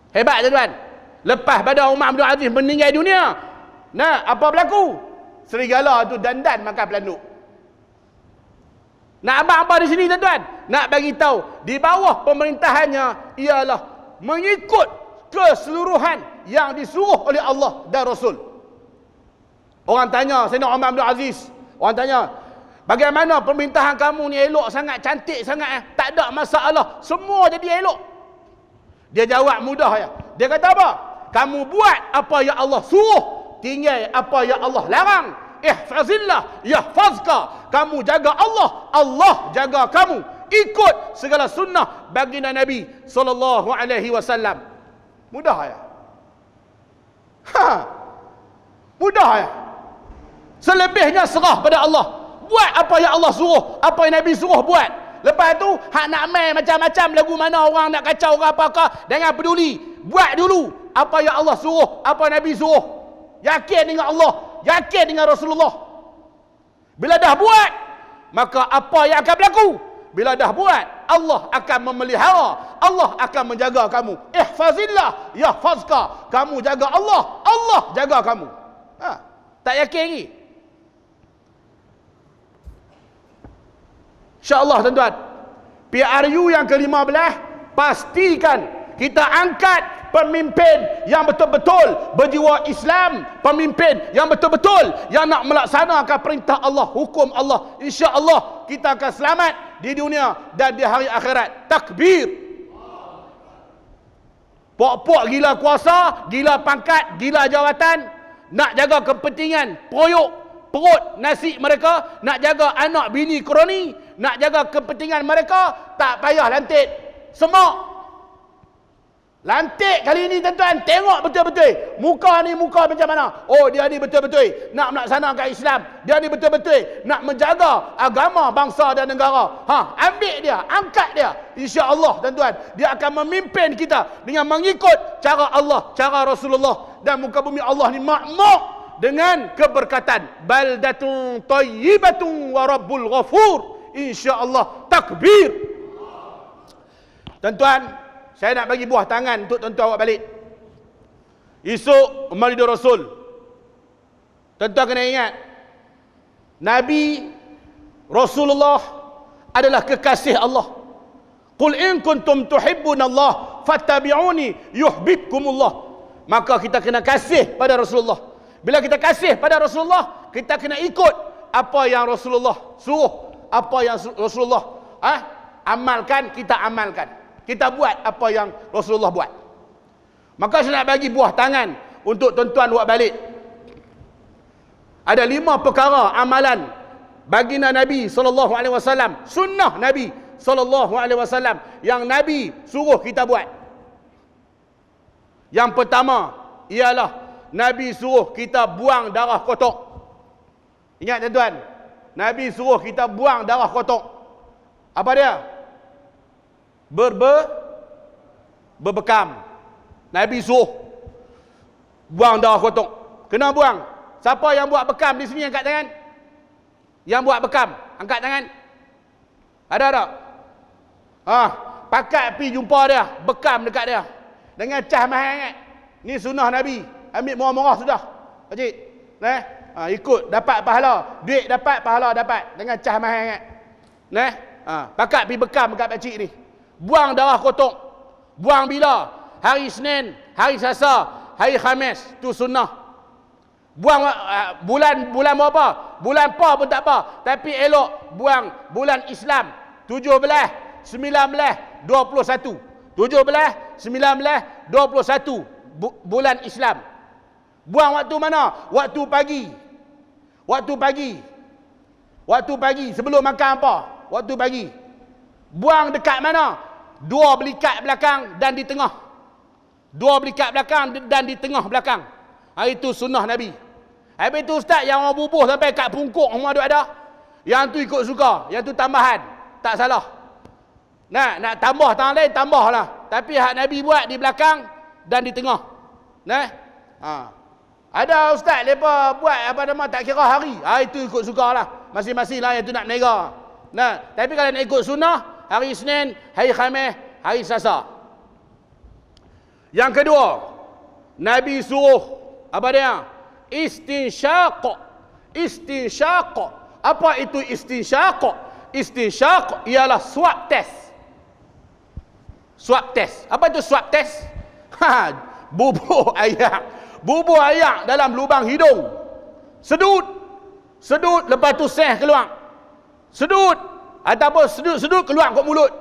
Hebat tuan-tuan. Lepas pada Umar Abdul Aziz meninggal dunia, apa berlaku? Serigala tu dandan makan pelanduk. Nak abang apa di sini tuan-tuan? Nak bagi tahu di bawah pemerintahannya ialah mengikut keseluruhan yang disuruh oleh Allah dan Rasul. Orang tanya Sayyidina Umar Abdul Aziz, orang tanya, bagaimana pemerintahan kamu ni elok sangat, cantik sangat, tak ada masalah, semua jadi elok. Dia jawab mudah ya. Dia kata apa? Kamu buat apa yang Allah suruh, tinggal apa yang Allah larang. Ihfazillah yahfazka. Kamu jaga Allah, Allah jaga kamu. Ikut segala sunnah baginda Nabi SAW. Mudah ya? Mudah ya? Selebihnya serah pada Allah. Buat apa yang Allah suruh, apa yang Nabi suruh buat. Lepas tu hak nak main macam-macam lagu mana orang nak kacau orang apakah, jangan peduli. Buat dulu apa yang Allah suruh, apa Nabi suruh. Yakin dengan Allah, yakin dengan Rasulullah. Bila dah buat, maka apa yang akan berlaku? Bila dah buat, Allah akan memelihara, Allah akan menjaga kamu. Ihfazillah yahfazka. Kamu jaga Allah, Allah jaga kamu. Tak yakin lagi? InsyaAllah tuan-tuan, PRU yang ke-15 pastikan kita angkat pemimpin yang betul-betul berjiwa Islam, pemimpin yang betul-betul yang nak melaksanakan perintah Allah, hukum Allah. InsyaAllah kita akan selamat di dunia dan di hari akhirat. Takbir. Pok-pok gila kuasa, gila pangkat, gila jawatan, nak jaga kepentingan perut nasi mereka, nak jaga anak bini kroni, nak jaga kepentingan mereka, tak payah lantik semak. Lantik kali ini tuan-tuan, tengok betul-betul muka ni muka macam mana. Oh, dia ni betul-betul nak melaksanakan Islam, dia ni betul-betul nak menjaga agama bangsa dan negara. Ambil dia, angkat dia, insya-Allah tuan-tuan, dia akan memimpin kita dengan mengikut cara Allah, cara Rasulullah, dan muka bumi Allah ni makmur dengan keberkatan. Baldatun thayyibatun wa rabbul ghafur, insya-Allah. Takbir. Tuan-tuan, saya nak bagi buah tangan untuk tuan-tuan awak balik. Esok Maulidur Rasul. Tuan-tuan kena ingat, Nabi Rasulullah adalah kekasih Allah. Qul in kuntum tuhibbunallah fattabi'uni yuhibbukumullah. Maka kita kena kasih pada Rasulullah. Bila kita kasih pada Rasulullah, kita kena ikut apa yang Rasulullah suruh, apa yang Rasulullah amalkan, kita amalkan. Kita buat apa yang Rasulullah buat. Maka saya nak bagi buah tangan untuk tuan-tuan buat balik. Ada 5 perkara amalan baginda Nabi SAW, sunnah Nabi SAW yang Nabi suruh kita buat. Yang pertama ialah Nabi suruh kita buang darah kotor. Ingat tuan-tuan, Nabi suruh kita buang darah kotor. Apa dia? Berbekam. Nabi suruh buang darah kotor. Kena buang. Siapa yang buat bekam di sini angkat tangan? Yang buat bekam, angkat tangan. Ada tak? Pakat pergi jumpa dia, bekam dekat dia. Dengan cah mahal ingat. Ni sunnah Nabi. Ambil murah-murah sudah. Pakcik. Ikut dapat pahala. Duit dapat, pahala dapat. Dengan cah mahal ingat. Pakat pergi bekam dekat pakcik ni. Buang darah kotor. Buang bila? Hari Senin, hari Selasa, hari Khamis. Itu sunnah. Buang bulan berapa? Bulan apa pun tak apa. Tapi elok buang bulan Islam. 17, 19, 21. 17, 19, 21. Bulan Islam. Buang waktu mana? Waktu pagi. Waktu pagi sebelum makan apa? Waktu pagi. Buang dekat mana? 2 belikat belakang dan di tengah. 2 belikat belakang dan di tengah belakang. Itu sunnah Nabi. Habis tu ustaz, yang orang bubuh sampai kat pungkuk semua ada. Yang tu ikut suka, yang tu tambahan. Tak salah. Nak tambah tangan lain, tambahlah. Tapi hak Nabi buat di belakang dan di tengah. Ada ustaz lepa buat apa nama tak kira hari. Itu ikut sukalah. Masing-masing lah yang tu nak menega. Tapi kalau nak ikut sunnah, hari Senin, hari Khamis, hari Selasa. Yang kedua, Nabi suruh apa dia? Istinsyaq. Apa itu istinsyaq? Istinsyaq ialah swab test. Swab test. Apa itu swab test? Bubuh ayak dalam lubang hidung. Sedut lepas tu seh keluar. Sedut ataupun sedut keluar kat mulut.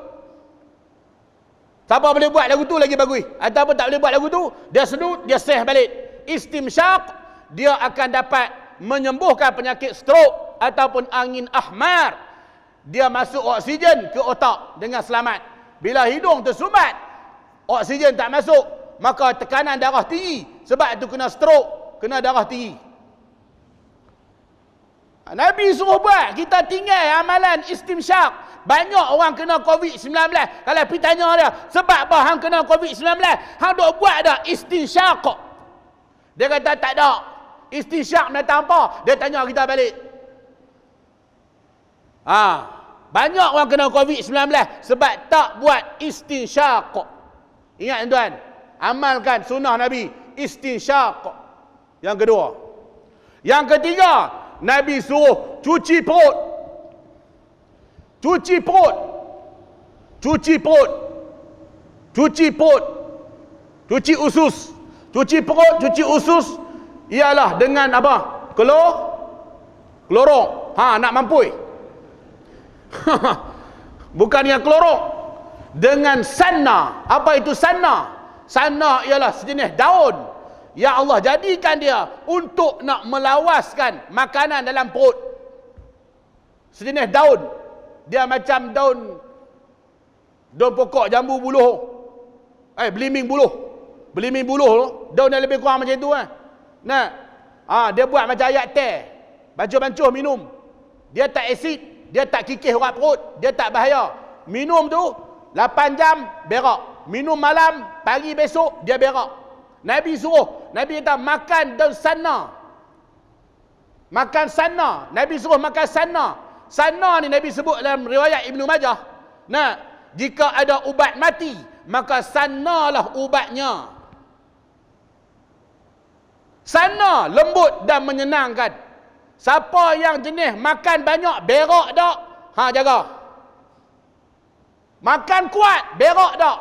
Siapa boleh buat lagu tu lagi bagus. Ataupun tak boleh buat lagu tu, dia sedut, dia seh balik. Istinsyaq, dia akan dapat menyembuhkan penyakit stroke ataupun angin ahmar. Dia masuk oksigen ke otak dengan selamat. Bila hidung tersumbat, oksigen tak masuk, maka tekanan darah tinggi. Sebab itu kena stroke, kena darah tinggi. Nabi suruh buat, kita tinggal amalan istinsyaq. Banyak orang kena COVID-19. Kalau pergi tanya dia, sebab apa hang kena COVID-19? Hang duk buat dah istinsyaq. Dia kata tak ada. Istinsyaq datang apa? Dia tanya kita balik. Banyak orang kena COVID-19 sebab tak buat istinsyaq. Ingat tuan, amalkan sunnah Nabi, istinsyaq. Yang kedua. Yang ketiga, Nabi suruh cuci perut. Cuci perut. Cuci usus. Cuci perut, cuci usus ialah dengan apa? Klorok. Nak mampui. Bukan yang klorok. Dengan sanna. Apa itu sanna? Sanna ialah sejenis daun Ya Allah, jadikan dia untuk nak melawaskan makanan dalam perut. Sejenis daun. Dia macam daun pokok jambu buluh. Belimbing buluh. Belimbing buluh tu, daun yang lebih kurang macam tu kan. Nah. Dia buat macam ayat teh. Bancuh-bancuh minum. Dia tak asid, dia tak kikis urat perut, dia tak bahaya. Minum tu 8 jam berak. Minum malam, pagi besok dia berak. Nabi suruh, Nabi kata makan daun sana. Makan sana. Nabi suruh makan sana. Sana ni Nabi sebut dalam riwayat Ibnu Majah. Nah, jika ada ubat mati, maka sanalah ubatnya. Sana lembut dan menyenangkan. Siapa yang jenis makan banyak berak tak? Jaga. Makan kuat berak tak?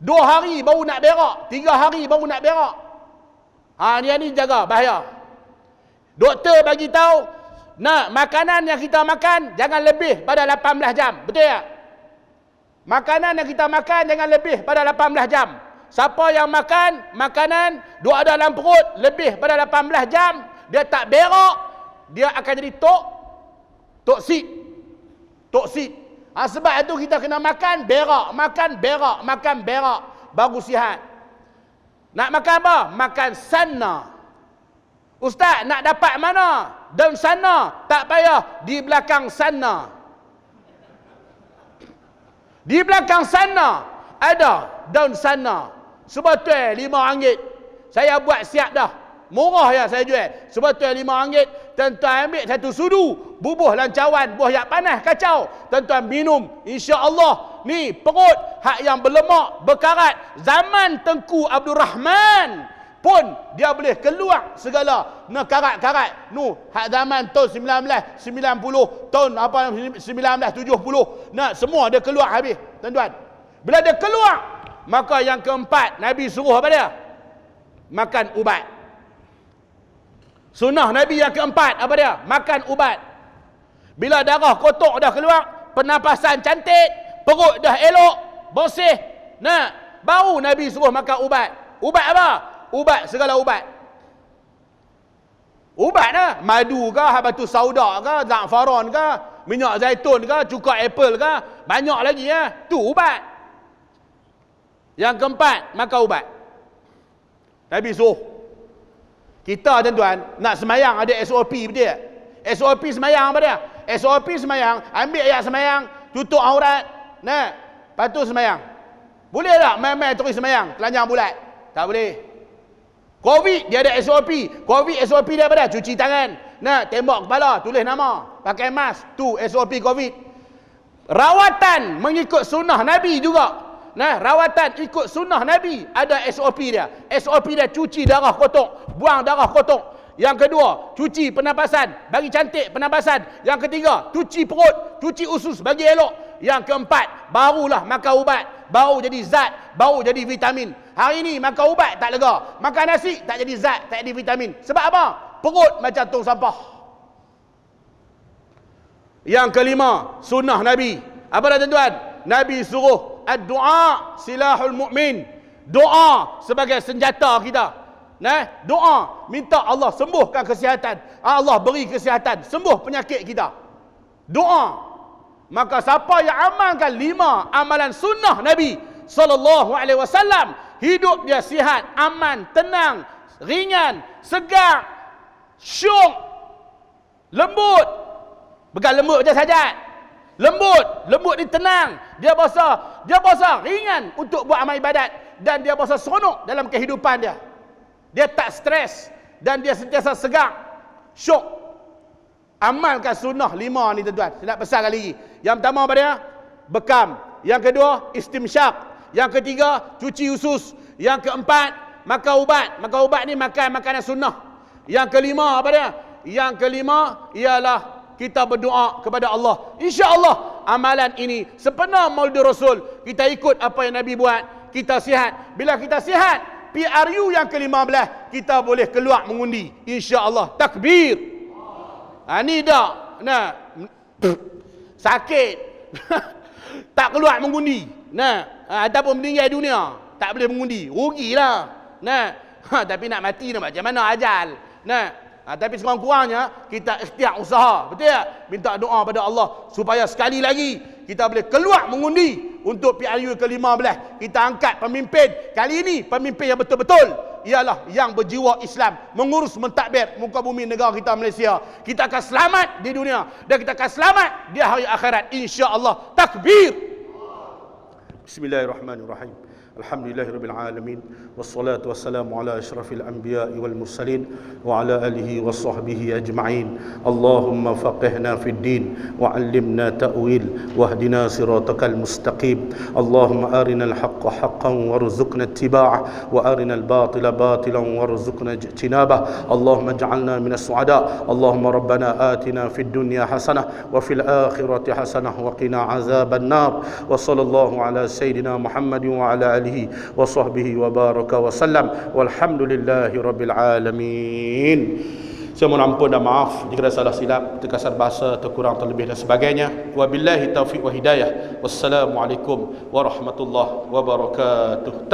2 hari baru nak berak, 3 hari baru nak berak. Dia ni jaga, bahaya. Doktor bagi tahu, makanan yang kita makan jangan lebih pada 18 jam. Betul tak? Makanan yang kita makan jangan lebih pada 18 jam. Siapa yang makan makanan duk ada dalam perut lebih pada 18 jam, dia tak berak, dia akan jadi toksik. Sebab itu kita kena makan berak, makan berak baru sihat. Nak makan apa? Makan sana. Ustaz, nak dapat mana? Daun sana. Tak payah, di belakang sana. Di belakang sana ada daun sana. Sebotol RM5. Saya buat siap dah. Murah ya saya jual. Sebotol RM5. Tuan-tuan ambil satu sudu, bubuh lancawan, buah yak panas, kacau. Tuan-tuan minum. InsyaAllah. Ni perut hak yang berlemak, berkarat. Zaman Tengku Abdul Rahman pun dia boleh keluar segala karat-karat. Hak zaman tahun 1990, tahun 1970. Semua dia keluar habis. Tuan-tuan. Bila dia keluar, maka yang keempat, Nabi suruh apa dia? Makan ubat. Sunnah Nabi yang keempat, apa dia? Makan ubat. Bila darah kotor dah keluar, pernafasan cantik, perut dah elok, bersih. Baru Nabi suruh makan ubat. Ubat apa? Ubat, segala ubat. Ubat madu ke, habatus sauda ke, za'faran ke, minyak zaitun ke, cuka apple ke, banyak lagi tu ubat. Yang keempat, makan ubat. Nabi suruh. Kita tuan-tuan, nak semayang ada SOP, betul tak? SOP semayang apa dia? SOP semayang, ambil ayat semayang, tutup aurat, lepas tu semayang. Boleh tak main-main terus semayang, telanjang bulat? Tak boleh. Covid, dia ada SOP. Covid, SOP dia apa dia? Cuci tangan. Tembak kepala, tulis nama, pakai mask. Tu SOP Covid. Rawatan mengikut sunnah Nabi juga. Rawatan ikut sunnah Nabi ada SOP dia. SOP dia cuci darah kotor, buang darah kotor. Yang kedua, cuci pernafasan, bagi cantik pernafasan. Yang ketiga, cuci perut, cuci usus bagi elok. Yang keempat, barulah makan ubat, baru jadi zat, baru jadi vitamin. Hari ni makan ubat tak lega, makan nasi tak jadi zat, tak jadi vitamin. Sebab apa? Perut macam tong sampah. Yang kelima, sunnah Nabi. Apa dah tuan-tuan? Nabi suruh ad-du'a silahul mu'min. Doa sebagai senjata kita. Doa minta Allah sembuhkan kesihatan. Allah beri kesihatan, sembuh penyakit kita. Doa. Maka siapa yang amalkan 5 amalan sunnah Nabi sallallahu alaihi wasallam, hidup dia sihat, aman, tenang, ringan, segar, syuk, lembut. Bukan lembut je saja. Lembut ni tenang. Dia berasa ringan untuk buat amal ibadat, dan dia berasa seronok dalam kehidupan dia. Dia tak stres dan dia sentiasa segar, syuk. Amalkan sunnah 5 ni tuan-tuan. Saya nak pesan lagi. Yang pertama apa dia? Bekam. Yang kedua, istimsyak. Yang ketiga, cuci usus. Yang keempat, makan ubat. Makan ubat ni makan makanan sunnah. Yang kelima apa dia? Yang kelima ialah kita berdoa kepada Allah. InsyaAllah amalan ini sepenuh Maulid Rasul. Kita ikut apa yang Nabi buat, kita sihat. Bila kita sihat, PRU yang ke-15, kita boleh keluar mengundi. InsyaAllah. Takbir. Ni dah sakit. Tak keluar mengundi. Ataupun meninggal dunia, tak boleh mengundi. Rugilah. Tapi nak mati nak macam mana ajal? Tapi sekurang-kurangnya kita ikhtiar usaha, betul tak? Minta doa pada Allah supaya sekali lagi kita boleh keluar mengundi untuk PRU ke-15. Kita angkat pemimpin. Kali ini pemimpin yang betul-betul ialah yang berjiwa Islam, mengurus mentadbir muka bumi negara kita Malaysia. Kita akan selamat di dunia dan kita akan selamat di hari akhirat, insya-Allah. Takbir. Bismillahirrahmanirrahim. Alhamdulillahirabbil alamin wassalatu wassalamu ala asyrafil anbiya'i wal mursalin wa ala alihi washabbihi ajma'in. Allahumma faqihna fid din wa 'allimna ta'wil wahdina siratal mustaqim. Allahumma arinal haqqa haqqan warzuqna ittiba'ah wa arinal batila batilan warzuqna ijtinabah. Allahumma ij'alna minas su'ada. Allahumma rabbana atina fid dunya hasanah wa fil akhirati hasanah wa qina azaban nar. Wa sallallahu ala sayyidina Muhammadin wa ala alihi wa sahbihi wa baraka wa sallam walhamdulillahi rabbil alamin. Saya mohon ampun dan maaf jika ada salah silap, terkasar bahasa, terkurang terlebih dan sebagainya. Wabillahi taufiq wa hidayah. Wassalamualaikum warahmatullahi wabarakatuh.